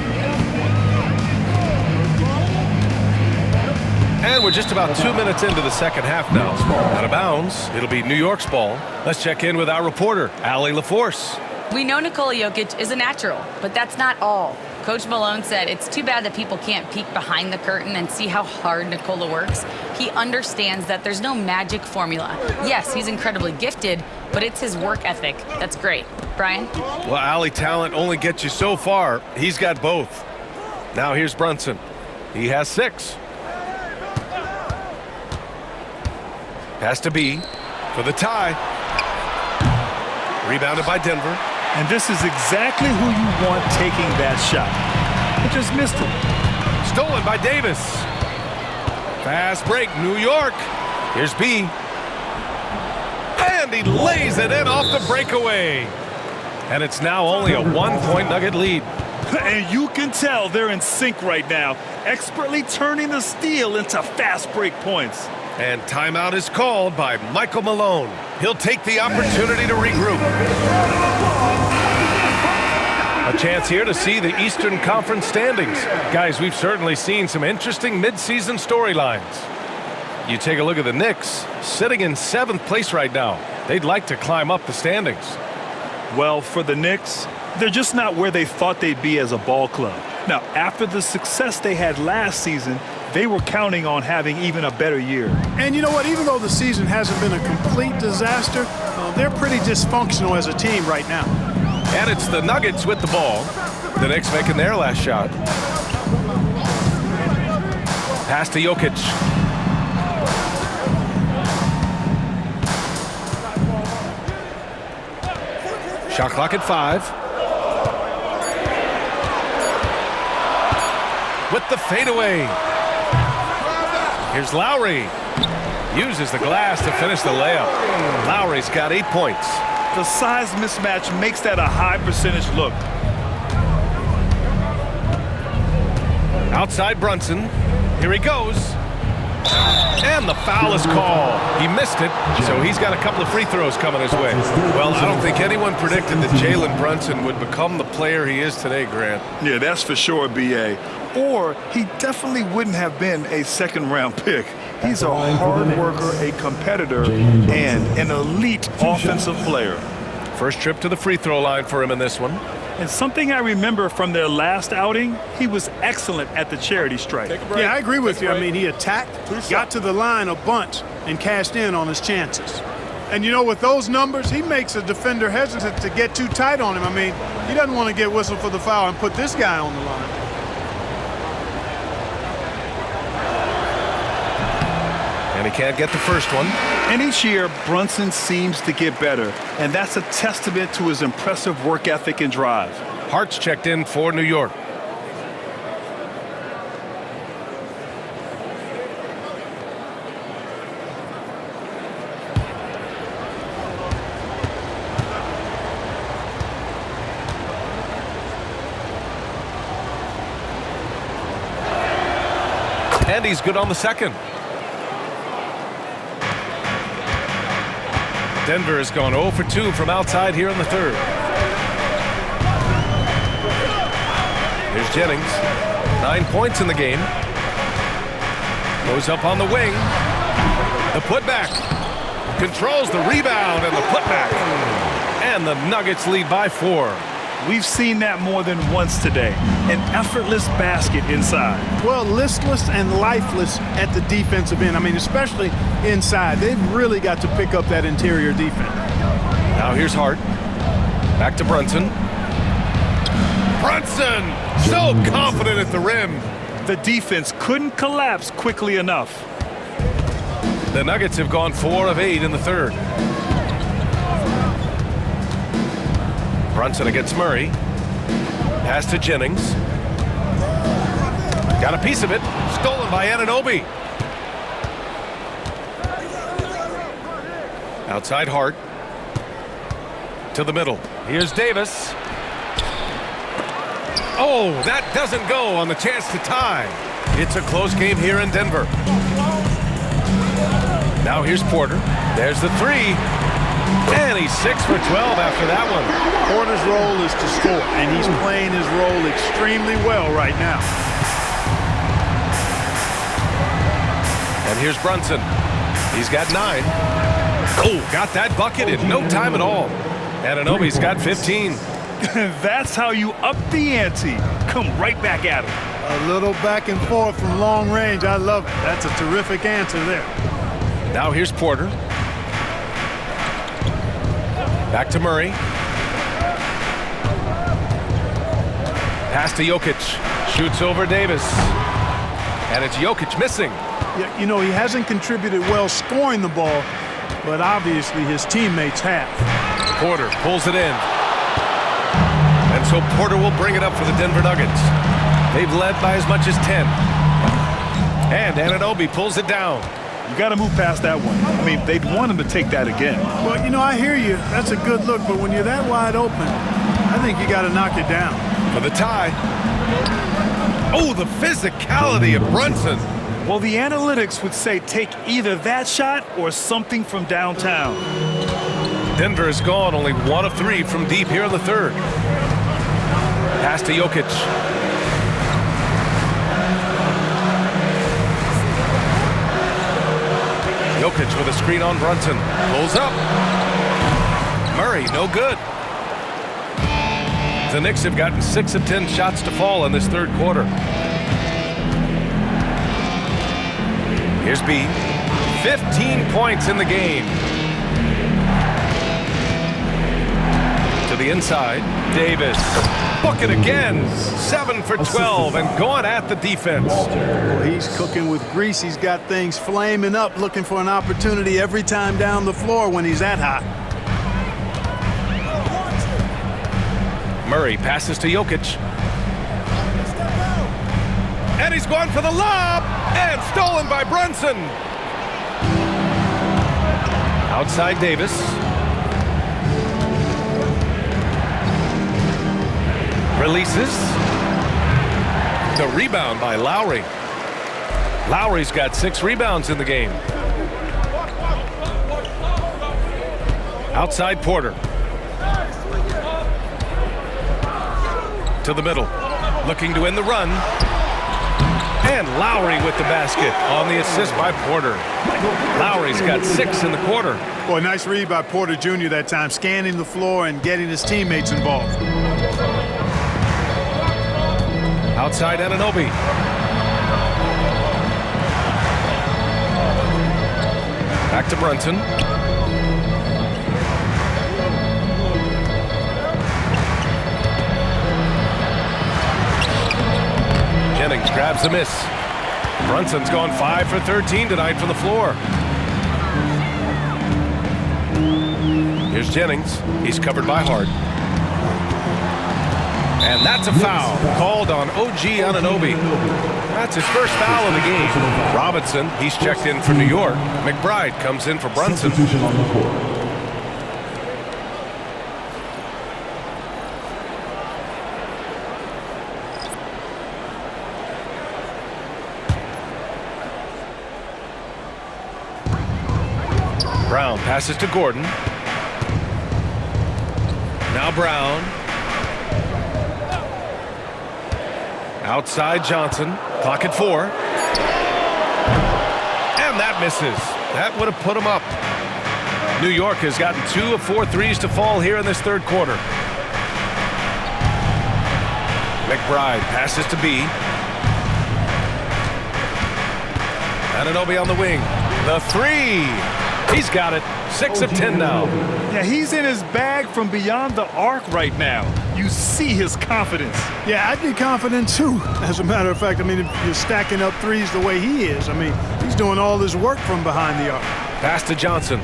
And we're just about 2 minutes into the second half now. Out of bounds, it'll be New York's ball. Let's check in with our reporter, Allie LaForce. We know Nikola Jokic is a natural, but that's not all. Coach Malone said it's too bad that people can't peek behind the curtain and see how hard Nikola works. He understands that there's no magic formula. Yes, he's incredibly gifted, but it's his work ethic that's great. Brian? Well, Allie, talent only gets you so far. He's got both. Now here's Brunson. He has 6. Pass to B for the tie. Rebounded by Denver. And this is exactly who you want taking that shot. He just missed it. Stolen by Davis. Fast break, New York. Here's B. And he lays it in off the breakaway. And it's now only a 1-point Nugget lead. And you can tell they're in sync right now, expertly turning the steal into fast break points. And timeout is called by Michael Malone. He'll take the opportunity to regroup. A chance here to see the Eastern Conference standings. Guys, we've certainly seen some interesting midseason storylines. You take a look at the Knicks, sitting in 7th place right now. They'd like to climb up the standings. Well, for the Knicks, they're just not where they thought they'd be as a ball club. Now, after the success they had last season, they were counting on having even a better year. And you know what? Even though the season hasn't been a complete disaster, they're pretty dysfunctional as a team right now. And it's the Nuggets with the ball. The Knicks making their last shot. Pass to Jokic. Shot clock at 5. With the fadeaway. Here's Lowry. Uses the glass to finish the layup. Lowry's got 8 points. The size mismatch makes that a high percentage look. Outside Brunson. Here he goes. And the foul is called. He missed it, so he's got a couple of free throws coming his way. Well, I don't think anyone predicted that Jalen Brunson would become the player he is today, Grant. Yeah, that's for sure, B.A. Or he definitely wouldn't have been a second-round pick. He's a hard worker, a competitor, and an elite offensive player. First trip to the free throw line for him in this one. And something I remember from their last outing, he was excellent at the charity stripe. Yeah, I agree with you. I mean, he attacked, got to the line a bunch, and cashed in on his chances. And you know, with those numbers, he makes a defender hesitant to get too tight on him. I mean, he doesn't want to get whistled for the foul and put this guy on the line. And he can't get the first one. And each year, Brunson seems to get better, and that's a testament to his impressive work ethic and drive. Hart's checked in for New York. And he's good on the second. Denver has gone 0 for 2 from outside here in the third. Here's Jennings. 9 points in the game. Goes up on the wing. The putback. Controls the rebound and the putback. And the Nuggets lead by 4. We've seen that more than once today. An effortless basket inside. Well, listless and lifeless at the defensive end. I mean, especially inside. They've really got to pick up that interior defense. Now here's Hart. Back to Brunson. Brunson! So confident at the rim. The defense couldn't collapse quickly enough. The Nuggets have gone 4 of 8 in the third. Brunson against Murray. Pass to Jennings. Got a piece of it. Stolen by Anunoby. Outside Hart. To the middle. Here's Davis. Oh, that doesn't go on the chance to tie. It's a close game here in Denver. Now here's Porter. There's the 3. And he's 6 for 12 after that one. Porter's role is to score, and he's playing his role extremely well right now. And here's Brunson. He's got 9. Oh, got that bucket in no time at all. Anunoby's got 15. That's how you up the ante. Come right back at him. A little back and forth from long range. I love it. That's a terrific answer there. Now here's Porter. Back to Murray. Pass to Jokic. Shoots over Davis. And it's Jokic missing. Yeah, you know, he hasn't contributed well scoring the ball, but obviously his teammates have. Porter pulls it in. And so Porter will bring it up for the Denver Nuggets. They've led by as much as 10. And Anunoby pulls it down. You got to move past that one. I mean, they'd want him to take that again. Well, you know, I hear you. That's a good look, but when you're that wide open, I think you got to knock it down. For the tie. Oh, the physicality of Brunson. Well, the analytics would say take either that shot or something from downtown. Denver has gone only 1 of 3 from deep here in the third. Pass to Jokic. Jokic with a screen on Brunson. Pulls up. Murray, no good. The Knicks have gotten 6 of 10 shots to fall in this third quarter. Here's B. 15 points in the game. To the inside. Davis. Bucket again. 7 for 12 and going at the defense. Well, he's cooking with grease. He's got things flaming up, looking for an opportunity every time down the floor when he's that hot. Murray passes to Jokic. And he's going for the lob. And stolen by Brunson. Outside Davis. Releases. The rebound by Lowry. Lowry's got 6 rebounds in the game. Outside Porter. To the middle. Looking to end the run. And Lowry with the basket on the assist by Porter. Lowry's got 6 in the quarter. Boy, nice read by Porter Jr. that time, scanning the floor and getting his teammates involved. Outside Anunoby. Back to Brunson. Jennings grabs the miss. Brunson's gone 5 for 13 tonight from the floor. Here's Jennings. He's covered by Hart. And that's a foul called on OG Anunoby. That's his first foul of the game. Robinson, he's checked in for New York. McBride comes in for Brunson. Brown passes to Gordon. Now Brown. Outside Johnson. Clock at 4. And that misses. That would have put him up. New York has gotten 2 of 4 threes to fall here in this third quarter. McBride passes to B. Anunoby on the wing. The three. He's got it. 6 of 10 now. Yeah, he's in his bag from beyond the arc right now. You see his confidence. Yeah, I'd be confident too. As a matter of fact, I mean, if you're stacking up threes the way he is, I mean, he's doing all this work from behind the arc. Pass to Johnson.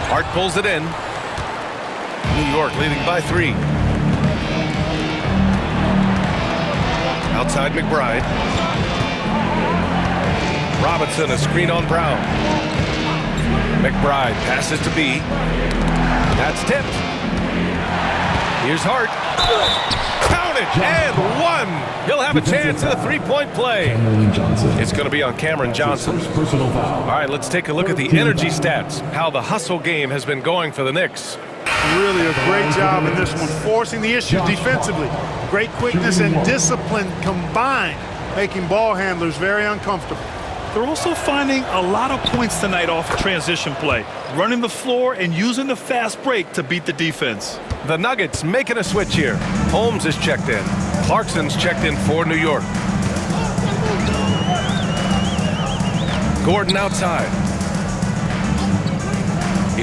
Hart pulls it in. New York leading by 3. Outside McBride. Robinson, a screen on Brown. McBride passes to B. That's tipped. Here's Hart. Count it, and 1. He'll have a chance at a 3-point play. It's going to be on Cameron Johnson. All right, let's take a look at the energy stats, how the hustle game has been going for the Knicks. Really a great job in this one, forcing the issue defensively. Great quickness and discipline combined, making ball handlers very uncomfortable. They're also finding a lot of points tonight off transition play, running the floor and using the fast break to beat the defense. The Nuggets making a switch here. Holmes is checked in. Clarkson's checked in for New York. Gordon outside.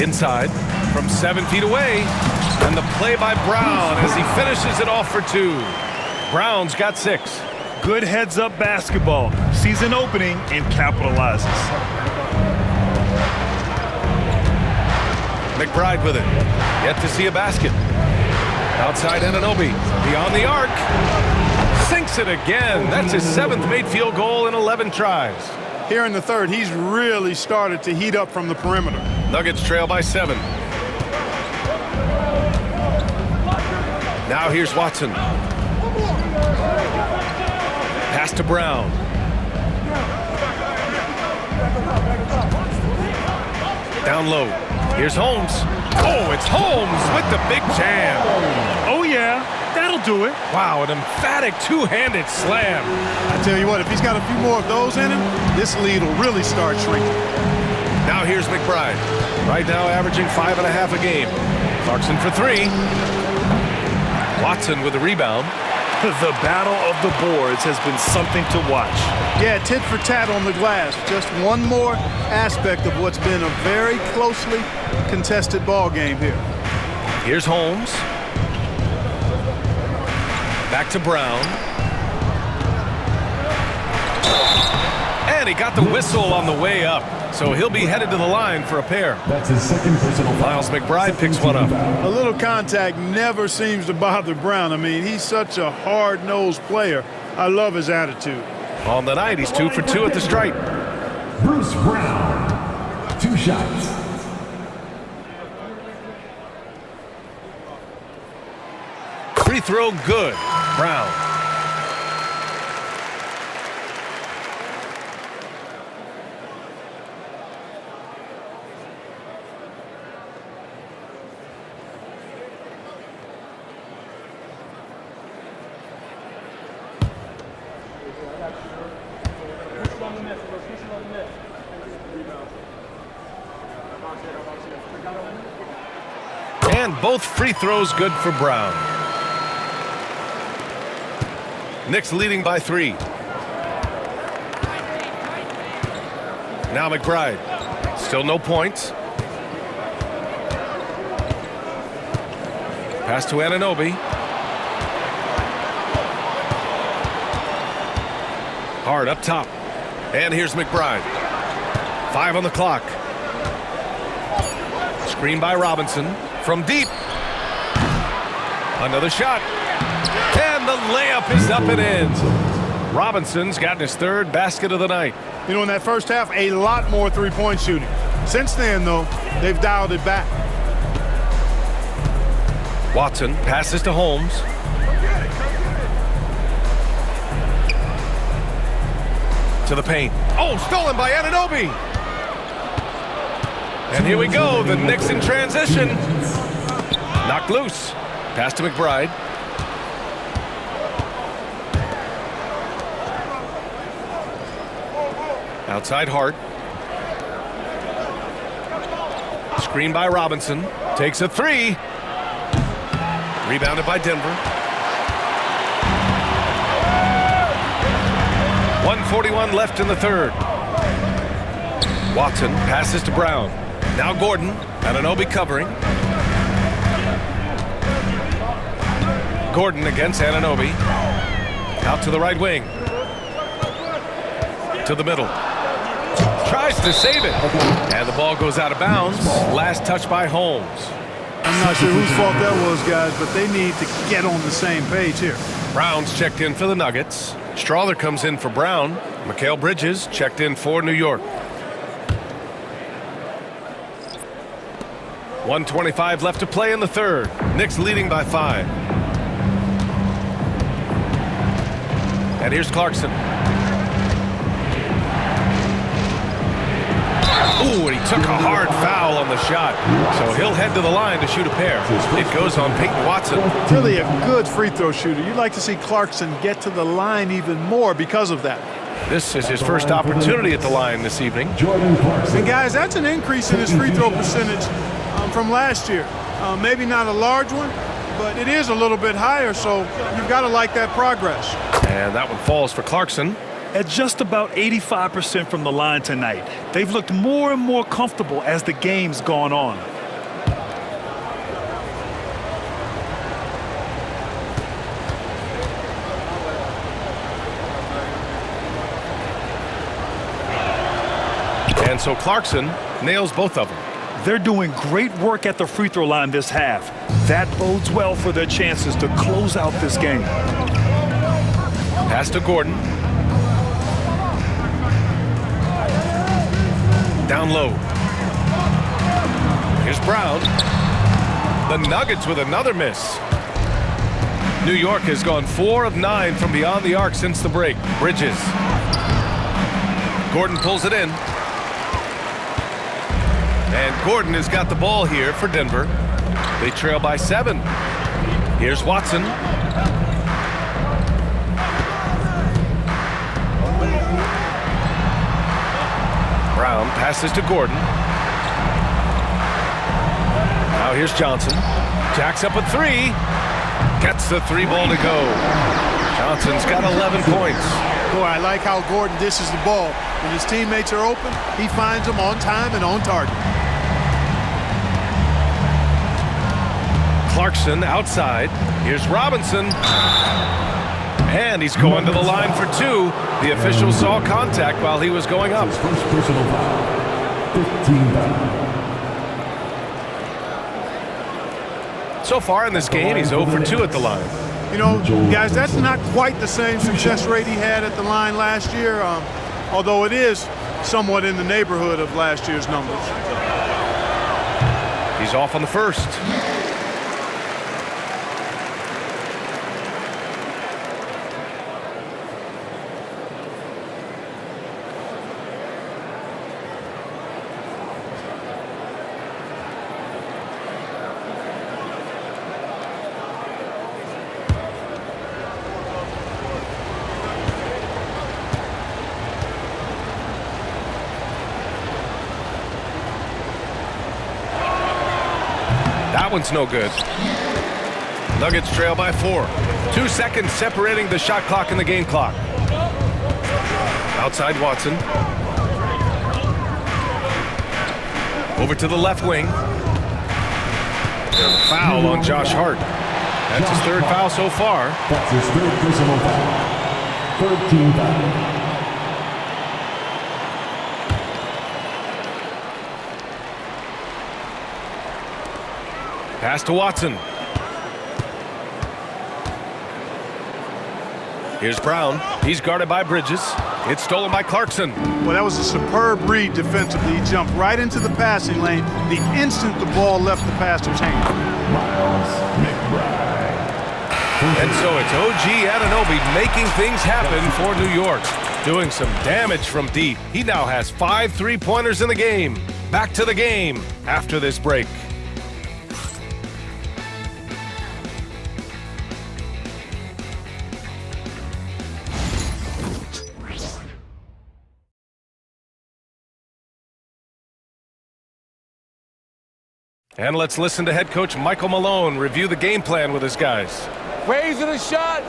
Inside from 7 feet away. And the play by Brown as he finishes it off for 2. Brown's got 6. Good heads-up basketball. Sees an opening and capitalizes. McBride with it. Yet to see a basket. Outside Anunoby. Beyond the arc. Sinks it again. That's his 7th made field goal in 11 tries. Here in the third, he's really started to heat up from the perimeter. Nuggets trail by 7. Now here's Watson. Pass to Brown. Down low. Here's Holmes. Oh, it's Holmes with the big jam. Oh, yeah. That'll do it. Wow, an emphatic two-handed slam. I tell you what, if he's got a few more of those in him, this lead will really start shrinking. Now here's McBride. Right now averaging 5.5 a game. Clarkson for 3. Watson with the rebound. The battle of the boards has been something to watch. Yeah, tit for tat on the glass. Just one more aspect of what's been a very closely contested ball game here. Here's Holmes. Back to Brown. And he got the whistle on the way up. So he'll be headed to the line for a pair. That's his second personal foul. Miles McBride picks one up. A little contact never seems to bother Brown. I mean, he's such a hard-nosed player. I love his attitude. On the night, he's 2 for 2 at the stripe. Bruce Brown, 2 shots. Free throw good. Brown. And both free throws good for Brown. Knicks leading by 3. Now McBride. Still no points. Pass to Anunoby. Hard up top. And here's McBride. 5 on the clock. Screen by Robinson. From deep. Another shot. And the layup is up and in. Robinson's gotten his 3rd basket of the night. You know, in that first half, a lot more three-point shooting. Since then, though, they've dialed it back. Watson passes to Holmes. To the paint. Oh, stolen by Anunoby. And here we go, the Knicks in transition. Knocked loose. Pass to McBride. Outside Hart. Screen by Robinson. Takes a three. Rebounded by Denver. 1:41 left in the third. Watson passes to Brown. Now Gordon. Anunoby covering. Gordon against Anunoby. Out to the right wing. To the middle. Tries to save it. And the ball goes out of bounds. Last touch by Holmes. I'm not sure whose fault that was, guys, but they need to get on the same page here. Brown's checked in for the Nuggets. Strawther comes in for Brown. Mikal Bridges checked in for New York. 1:25 left to play in the third. Knicks leading by 5. And here's Clarkson. Ooh, and he took a hard foul on the shot. So he'll head to the line to shoot a pair. It goes on Peyton Watson. Really a good free throw shooter. You'd like to see Clarkson get to the line even more because of that. This is his first opportunity at the line this evening. And guys, that's an increase in his free throw percentage from last year. Maybe not a large one, but it is a little bit higher, so you've got to like that progress. And that one falls for Clarkson. At just about 85% from the line tonight, they've looked more and more comfortable as the game's gone on. And so Clarkson nails both of them. They're doing great work at the free throw line this half. That bodes well for their chances to close out this game. Pass to Gordon. Down low. Here's Brown. The Nuggets with another miss. New York has gone 4 of 9 from beyond the arc since the break. Bridges. Gordon pulls it in. And Gordon has got the ball here for Denver. They trail by 7. Here's Watson. Brown passes to Gordon. Now here's Johnson. Jacks up a 3. Gets the 3 ball to go. Johnson's got 11 points. Boy, I like how Gordon dishes the ball. When his teammates are open, he finds them on time and on target. Clarkson outside. Here's Robinson. And he's going to the line for 2. The official saw contact while he was going up. First personal foul. 15 foul. So far in this game, he's 0 for 2 at the line. You know, guys, that's not quite the same success rate he had at the line last year, although it is somewhat in the neighborhood of last year's numbers. He's off on the first. That one's no good. Nuggets trail by 4. 2 seconds separating the shot clock and the game clock. Outside Watson. Over to the left wing. There's a foul on Josh Hart. That's his 3rd foul so far. That's his 3rd personal foul. 13 foul. Pass to Watson. Here's Brown. He's guarded by Bridges. It's stolen by Clarkson. Well, that was a superb read defensively. He jumped right into the passing lane the instant the ball left the passer's hand. Miles McBride. And so it's OG Anunoby making things happen for New York. Doing some damage from deep. He now has 5 3-pointers in the game. Back to the game after this break. And let's listen to head coach Michael Malone review the game plan with his guys. Raising a shot,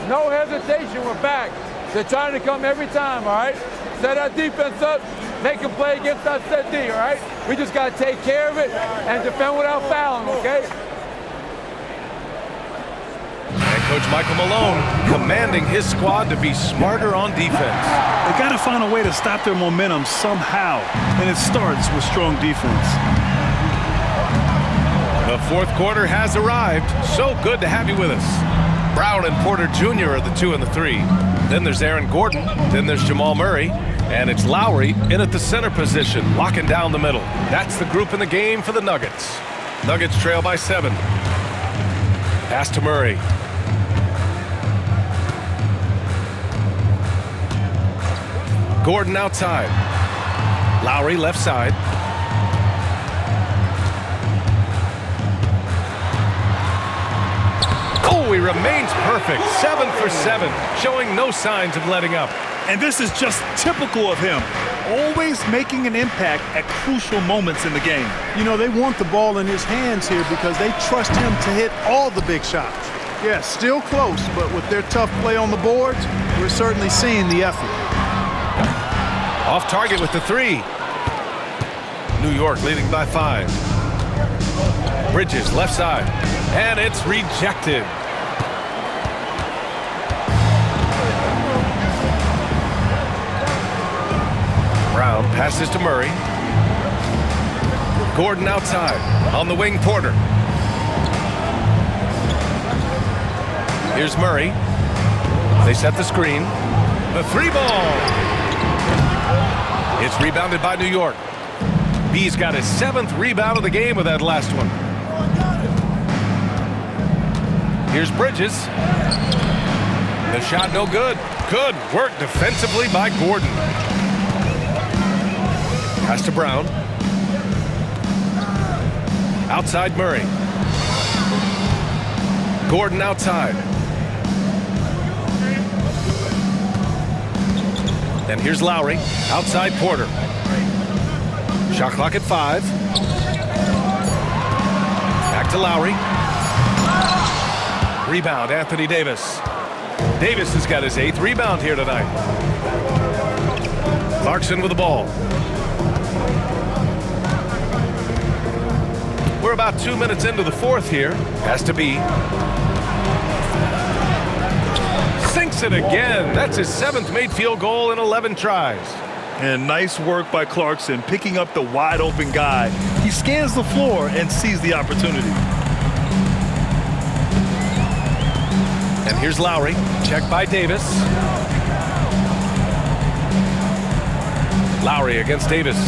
no hesitation, we're back. They're trying to come every time, all right? Set our defense up, make a play against our set D, all right? We just got to take care of it and defend without fouling, okay? And Coach Michael Malone commanding his squad to be smarter on defense. They got to find a way to stop their momentum somehow, and it starts with strong defense. The fourth quarter has arrived. So good to have you with us. Brown and Porter Jr. are the 2 and the 3. Then there's Aaron Gordon. Then there's Jamal Murray. And it's Lowry in at the center position, locking down the middle. That's the group in the game for the Nuggets. Nuggets trail by 7. Pass to Murray. Gordon outside. Lowry left side. Oh, he remains perfect. 7 for 7, showing no signs of letting up. And this is just typical of him, always making an impact at crucial moments in the game. You know, they want the ball in his hands here because they trust him to hit all the big shots. Yeah, still close, but with their tough play on the boards, we're certainly seeing the effort. Off target with the 3. New York leading by 5. Bridges left side, and it's rejected. Brown passes to Murray. Gordon outside. On the wing, Porter. Here's Murray. They set the screen. The 3 ball. It's rebounded by New York. B's got his 7th rebound of the game with that last one. Here's Bridges. The shot no good. Good work defensively by Gordon. Pass to Brown. Outside Murray. Gordon outside. Then here's Lowry. Outside Porter. Shot clock at 5. Back to Lowry. Rebound, Anthony Davis. Davis has got his 8th rebound here tonight. Clarkson with the ball. We're about 2 minutes into the 4th here. Has to be. Sinks it again. That's his 7th made field goal in 11 tries. And nice work by Clarkson, picking up the wide open guy. He scans the floor and sees the opportunity. And here's Lowry. Check by Davis. Lowry against Davis.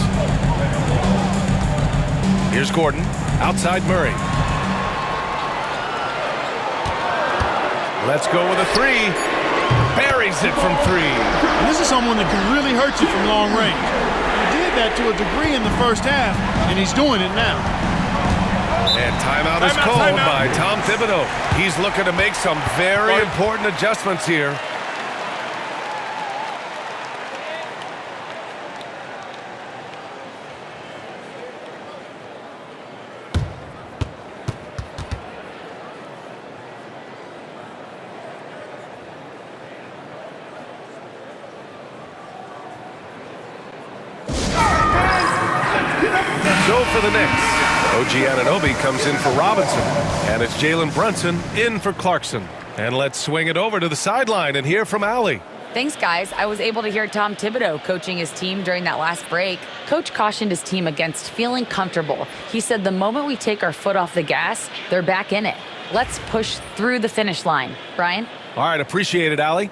Here's Gordon. Outside Murray. Let's go with a 3. Buries it from 3. This is someone that can really hurt you from long range. He did that to a degree in the first half, and he's doing it now. And timeout is called by Tom Thibodeau. He's looking to make some very important adjustments here. So for the Knicks, OG Anunoby comes in for Robinson, and it's Jalen Brunson in for Clarkson. And let's swing it over to the sideline and hear from Allie. Thanks, guys. I was able to hear Tom Thibodeau coaching his team during that last break. Coach cautioned his team against feeling comfortable. He said the moment we take our foot off the gas, they're back in it. Let's push through the finish line. Brian? All right, appreciate it, Allie.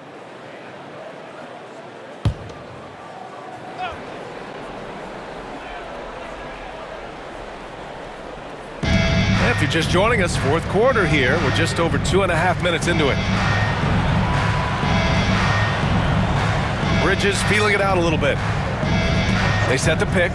If you're just joining us, 4th quarter here. We're just over 2.5 minutes into it. Bridges feeling it out a little bit. They set the pick.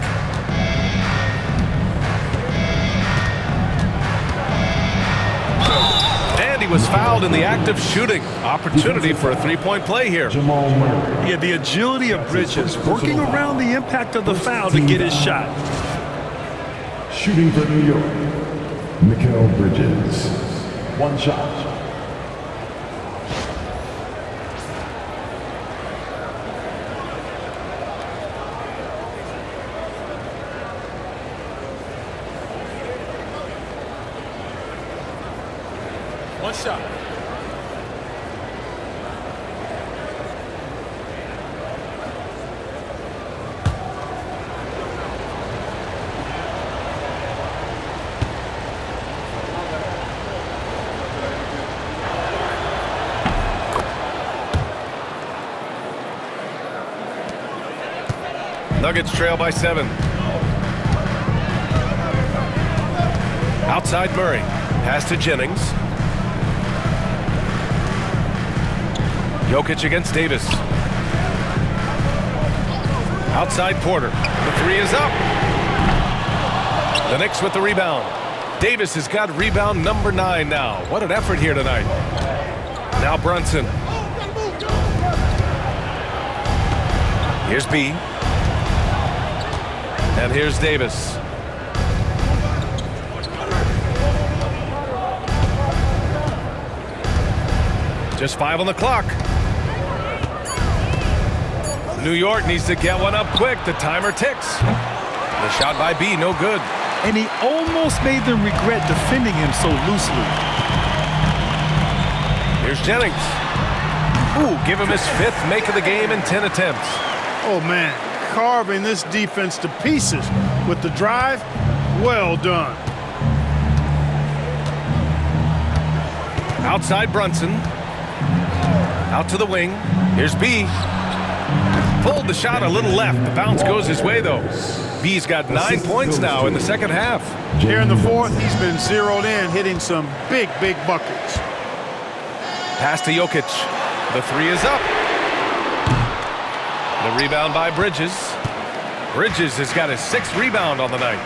And he was fouled in the act of shooting. Opportunity for a 3-point play here. Yeah, the agility of Bridges, working around the impact of the foul to get his shot. Shooting for New York, Mikal Bridges. One shot. One shot. Nuggets trail by 7. Outside Murray. Pass to Jennings. Jokic against Davis. Outside Porter. The three is up. The Knicks with the rebound. Davis has got rebound number 9 now. What an effort here tonight. Now Brunson. Here's B. And here's Davis. Just 5 on the clock. New York needs to get one up quick. The timer ticks. The shot by B, no good. And he almost made them regret defending him so loosely. Here's Jennings. Ooh, give him his 5th make of the game in 10 attempts. Oh, man. Carving this defense to pieces with the drive. Well done. Outside Brunson. Out to the wing. Here's B. Pulled the shot a little left. The bounce goes his way, though. B's got 9 points now in the second half. Here in the fourth, he's been zeroed in, hitting some big buckets. Pass to Jokic. The three is up. The rebound by Bridges. Bridges has got his 6th rebound on the night.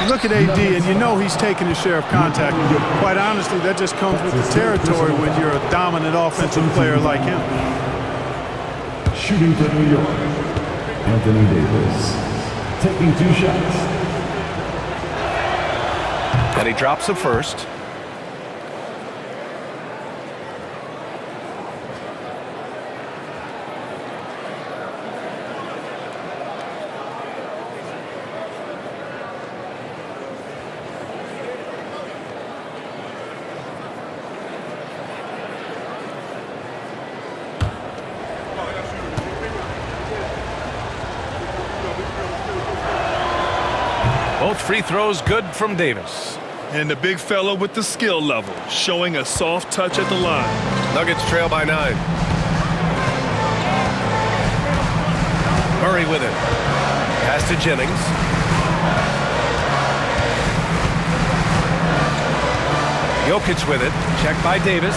Look at AD, and you know he's taking his share of contact. Quite honestly, that just comes with the territory when you're a dominant offensive player like him. Shooting for New York, Anthony Davis. Taking 2 shots. And he drops the first. Both free throws good from Davis. And the big fella with the skill level, showing a soft touch at the line. Nuggets trail by 9. Murray with it. Pass to Jennings. Jokic with it. Checked by Davis.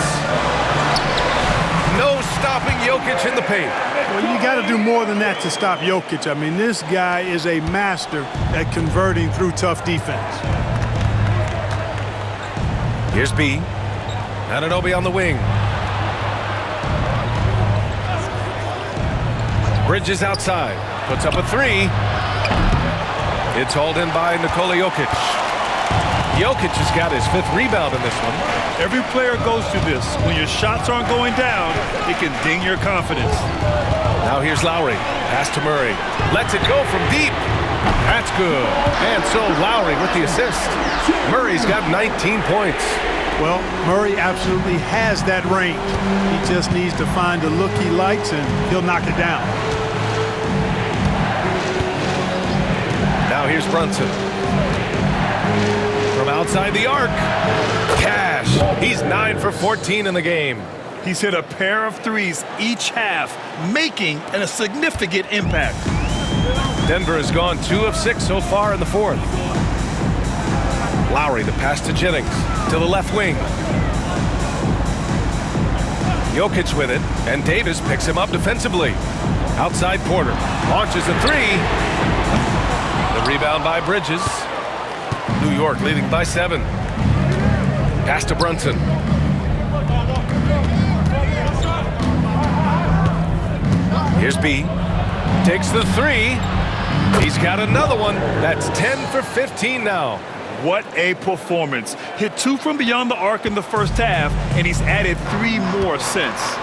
No stopping Jokic in the paint. Well, you got to do more than that to stop Jokic. I mean, this guy is a master at converting through tough defense. Here's B. Anunoby on the wing. Bridges outside. Puts up a 3. It's hauled in by Nikola Jokic. Jokic has got his 5th rebound in this one. Every player goes through this. When your shots aren't going down, it can ding your confidence. Now here's Lowry. Pass to Murray. Lets it go from deep. That's good. And so Lowry with the assist. Murray's got 19 points. Well, Murray absolutely has that range. He just needs to find the look he likes, and he'll knock it down. Now here's Brunson. From outside the arc. Cash. He's 9 for 14 in the game. He's hit a pair of threes each half, making a significant impact. Denver has gone 2 of 6 so far in the fourth. Lowry, the pass to Jennings. To the left wing. Jokic with it, and Davis picks him up defensively. Outside Porter. Launches a 3. The rebound by Bridges. New York leading by 7. Pass to Brunson. Here's B. Takes the 3. He's got another one. That's 10 for 15 now. What a performance. Hit 2 from beyond the arc in the first half, and he's added 3 more since.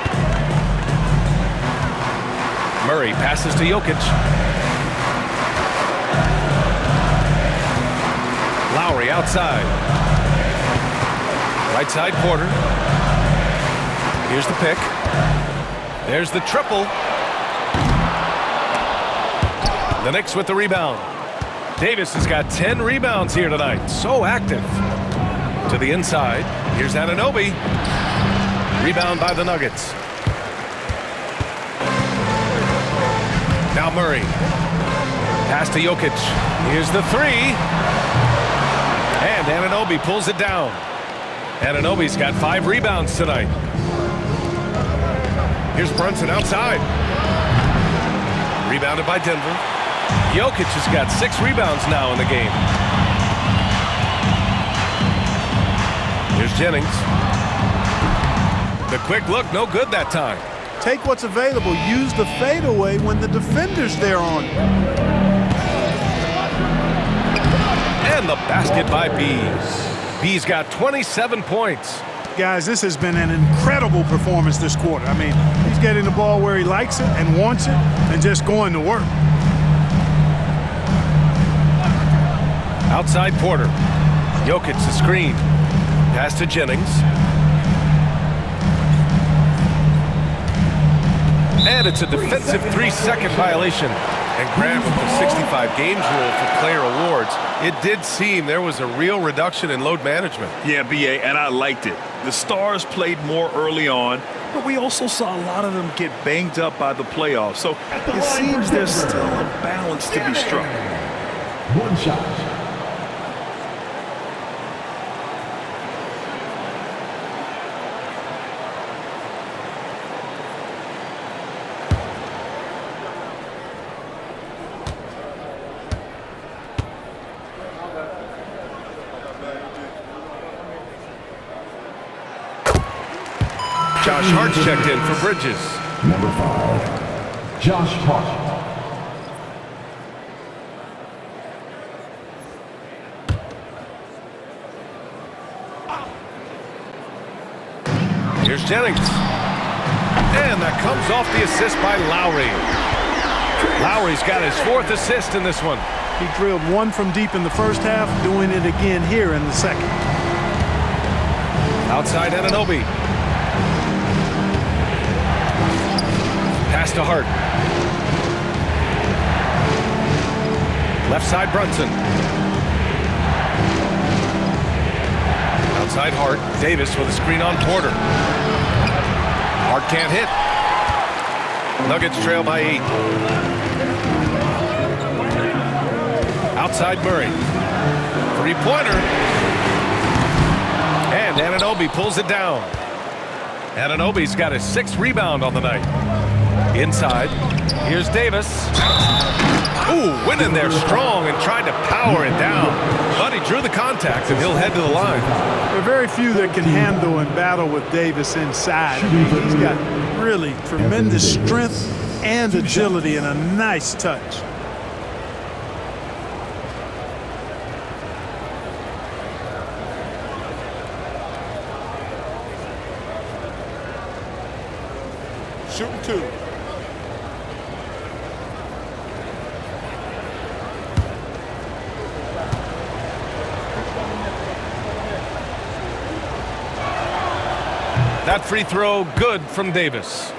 Murray passes to Jokic. Lowry outside. Right side Porter. Here's the pick. There's the triple. The Knicks with the rebound. Davis has got 10 rebounds here tonight. So active. To the inside. Here's Anunoby. Rebound by the Nuggets. Now Murray. Pass to Jokic. Here's the 3. And Anunoby pulls it down. Anunoby's got 5 rebounds tonight. Here's Brunson outside. Rebounded by Denver. Jokic has got 6 rebounds now in the game. Here's Jennings. The quick look, no good that time. Take what's available. Use the fadeaway when the defender's there on you. And the basket by Bees. Bees got 27 points. Guys, this has been an incredible performance this quarter. I mean, he's getting the ball where he likes it and wants it and just going to work. Outside Porter. Jokic the screen. Pass to Jennings. And it's a defensive 3-second violation. And Graham with the 65 games rule for player awards. It did seem there was a real reduction in load management. Yeah, BA, and I liked it. The Stars played more early on, but we also saw a lot of them get banged up by the playoffs. So it seems there's still a balance to be struck. 1 shot. Josh Hart's checked in for Bridges. Number 5, Josh Hart. Here's Jennings. And that comes off the assist by Lowry. Lowry's got his 4th assist in this one. He drilled 1 from deep in the first half, doing it again here in the second. Outside Anunoby. Pass to Hart. Left side Brunson. Outside Hart. Davis with a screen on Porter. Hart can't hit. Nuggets trail by 8. Outside Murray. 3-pointer. And Anunoby pulls it down. Anunoby's got his 6th rebound on the night. Inside. Here's Davis. Ooh, went in there strong and tried to power it down. But he drew the contact, and he'll head to the line. There are very few that can handle and battle with Davis inside. I mean, he's got really tremendous strength and agility and a nice touch. Shooting 2. That free throw good from Davis.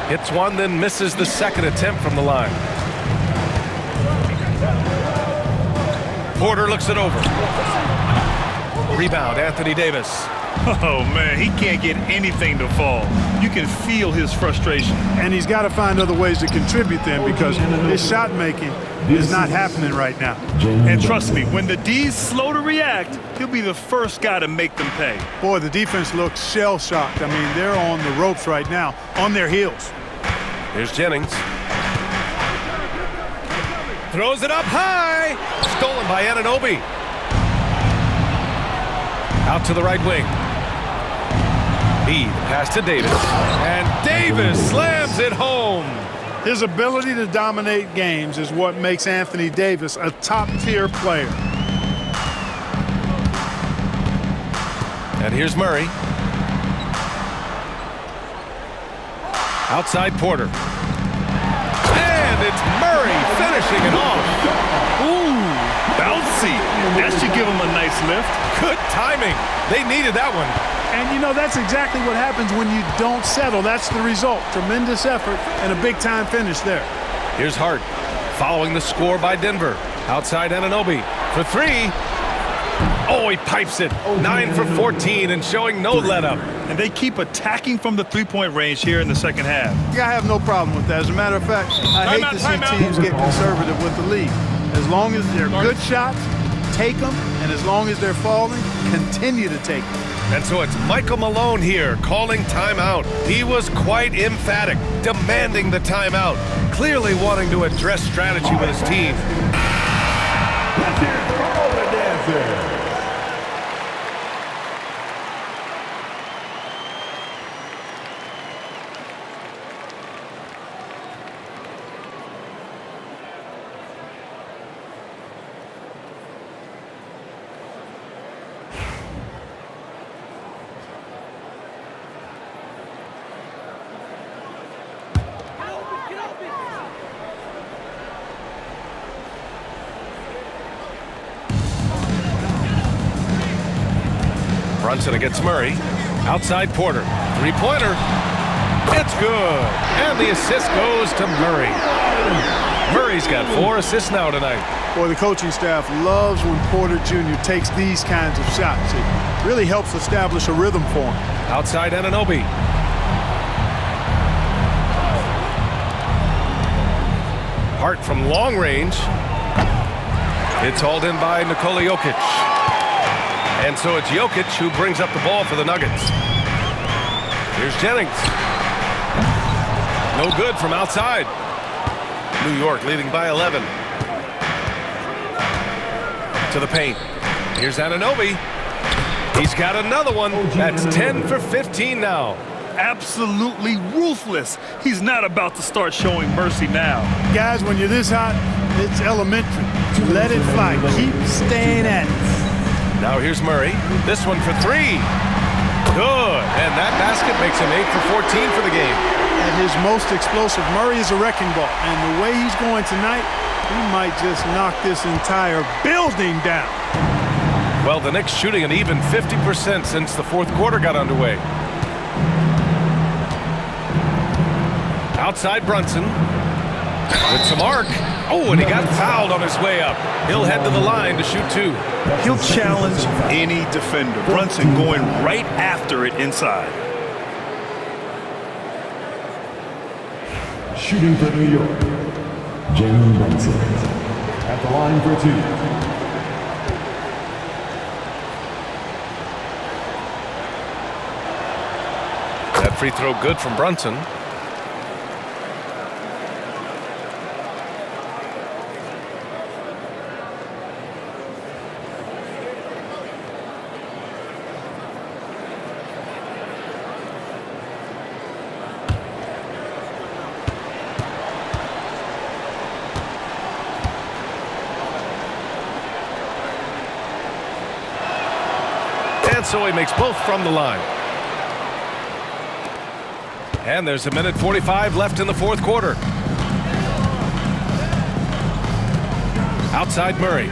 Hits one, then misses the 2nd attempt from the line. Porter looks it over. Rebound, Anthony Davis. Oh, man, he can't get anything to fall. You can feel his frustration. And he's got to find other ways to contribute then, because his shot making is not happening right now. And trust me, when the D's slow to react, he'll be the first guy to make them pay. Boy, the defense looks shell-shocked. I mean, they're on the ropes right now, on their heels. Here's Jennings. Throws it up high. Stolen by Anunoby. Out to the right wing. B, pass to Davis. And Davis slams it home. His ability to dominate games is what makes Anthony Davis a top-tier player. And here's Murray. Outside Porter. And it's Murray finishing it off. Ooh, bouncy. That should give him a nice lift. Good timing. They needed that one. And, you know, that's exactly what happens when you don't settle. That's the result. Tremendous effort and a big-time finish there. Here's Hart following the score by Denver. Outside Anunoby for three. Oh, he pipes it. 9 for 14 and showing no let-up. And they keep attacking from the three-point range here in the second half. Yeah, I have no problem with that. As a matter of fact, I hate to see teams get conservative with the lead. As long as they're good shots, take them. And as long as they're falling, continue to take them. And so it's Michael Malone here calling timeout. He was quite emphatic, demanding the timeout, clearly wanting to address strategy with his team. Let's hear it for all the dancers. Brunson against Murray. Outside Porter. Three-pointer. It's good. And the assist goes to Murray. Murray's got 4 assists now tonight. Boy, the coaching staff loves when Porter Jr. takes these kinds of shots. It really helps establish a rhythm for him. Outside Anunoby. Hart from long range. It's hauled in by Nikola Jokic. And so it's Jokic who brings up the ball for the Nuggets. Here's Jennings. No good from outside. New York leading by 11. To the paint. Here's Anunoby. He's got another one. That's 10 for 15 now. Absolutely ruthless. He's not about to start showing mercy now. Guys, when you're this hot, it's elementary. Let it fly. Keep staying at it. Now here's Murray. This one for 3. Good. And that basket makes him 8 for 14 for the game. At his most explosive, Murray is a wrecking ball. And the way he's going tonight, he might just knock this entire building down. Well, the Knicks shooting an even 50% since the fourth quarter got underway. Outside Brunson. With some arc. Oh, and he got fouled on his way up. He'll head to the line to shoot 2. He'll challenge any defender. Brunson going right after it inside. Shooting for New York, Jalen Brunson. At the line for 2. That free throw good from Brunson. So he makes both from the line. And there's 1:45 left in the fourth quarter. Outside Murray.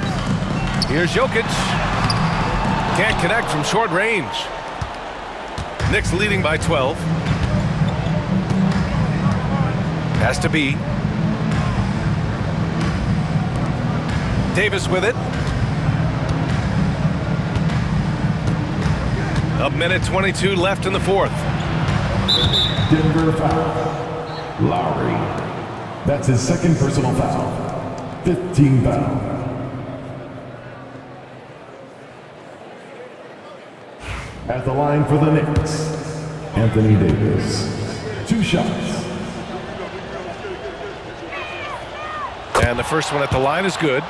Here's Jokic. Can't connect from short range. Knicks leading by 12. Has to be. Davis with it. 1:22 left in the fourth. Denver foul. Lowry. That's his second personal foul. 15 foul. At the line for the Knicks, Anthony Davis. 2 shots. And the first one at the line is good.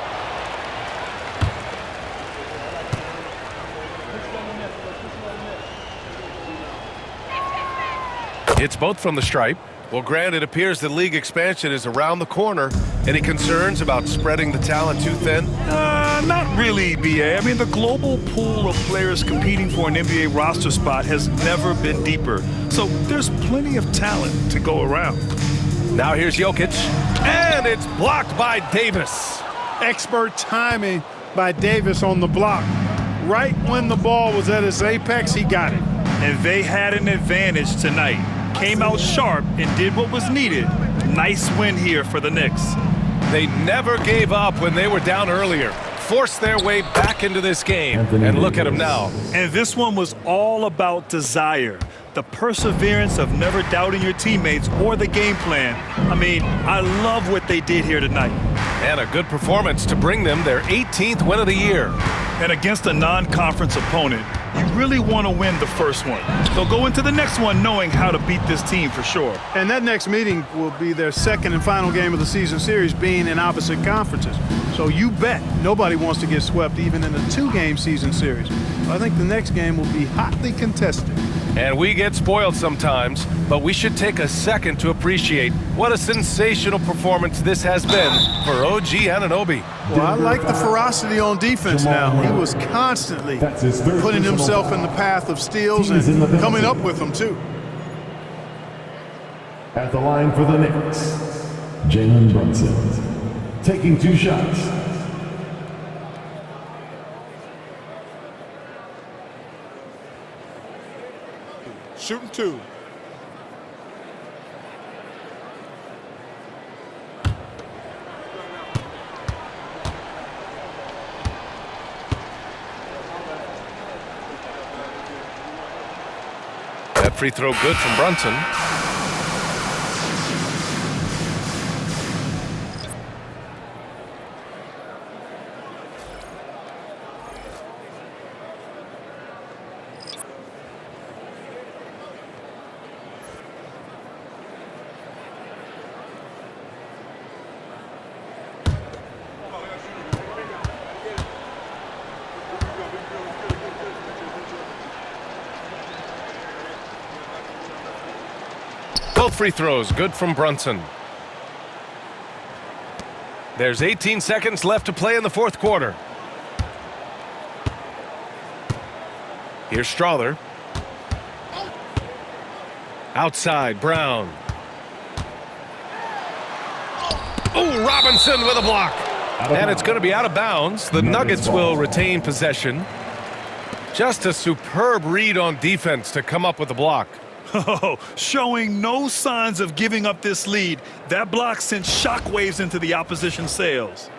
It's both from the stripe. Well, Grant, it appears that league expansion is around the corner. Any concerns about spreading the talent too thin? Not really, BA. I mean, the global pool of players competing for an NBA roster spot has never been deeper. So there's plenty of talent to go around. Now here's Jokic, and it's blocked by Davis. Expert timing by Davis on the block. Right when the ball was at its apex, he got it. And they had an advantage tonight. Came out sharp and did what was needed. Nice win here for the Knicks. They never gave up when they were down earlier. Forced their way back into this game. And look at them now. And this one was all about desire. The perseverance of never doubting your teammates or the game plan. I mean, I love what they did here tonight. And a good performance to bring them their 18th win of the year. And against a non-conference opponent, you really want to win the first one. They'll go into the next one knowing how to beat this team for sure. And that next meeting will be their second and final game of the season series, being in opposite conferences. So you bet nobody wants to get swept even in a 2-game season series. I think the next game will be hotly contested. And we get spoiled sometimes, but we should take a second to appreciate what a sensational performance this has been for OG Anunoby. Well, I like the ferocity on defense now. He was constantly putting himself in the path of steals and coming up with them, too. At the line for the Knicks, Jalen Brunson, taking 2 shots. Shooting 2. That free throw good from Brunson. Both free throws good from Brunson. There's 18 seconds left to play in the fourth quarter. Here's Strawther. Outside, Brown. Oh, Robinson with a block. And it's going to be out of bounds. The Nuggets will retain possession. Just a superb read on defense to come up with the block. Oh, showing no signs of giving up this lead. That block sent shockwaves into the opposition sails.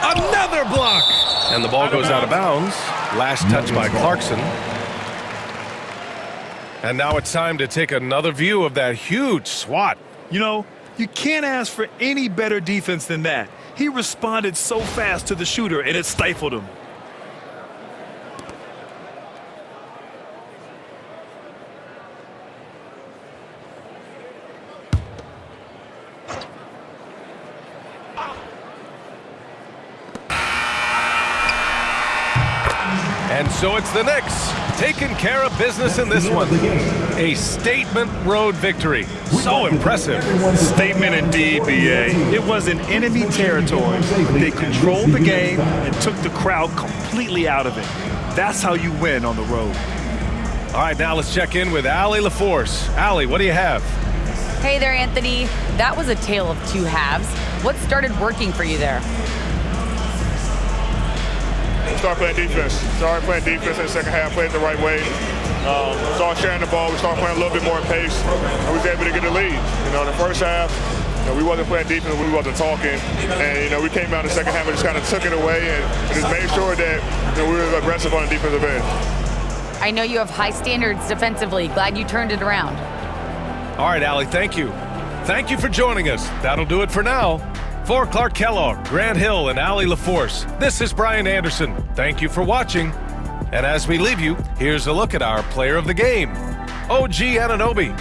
Another block! And the ball goes out of bounds. Last touch by Clarkson. And now it's time to take another view of that huge swat. You know, you can't ask for any better defense than that. He responded so fast to the shooter, and it stifled him. And so it's the Knicks taking care of business in this one. A statement road victory. So impressive. Statement indeed, BA. It was in enemy territory. They controlled the game and took the crowd completely out of it. That's how you win on the road. All right, now let's check in with Allie LaForce. Allie, what do you have? Hey there, Anthony. That was a tale of 2 halves. What started working for you there? Start playing defense. Started playing defense in the second half, played it the right way. Started sharing the ball. We started playing a little bit more pace, and we was able to get the lead. You know, in the first half, we wasn't playing defense, we wasn't talking, and we came out in the second half and just kind of took it away and just made sure that we were aggressive on the defensive end. I know you have high standards defensively. Glad you turned it around. All right, Allie, thank you. Thank you for joining us. That'll do it for now. For Clark Kellogg, Grant Hill, and Allie LaForce, this is Brian Anderson. Thank you for watching. And as we leave you, here's a look at our player of the game, OG Anunoby.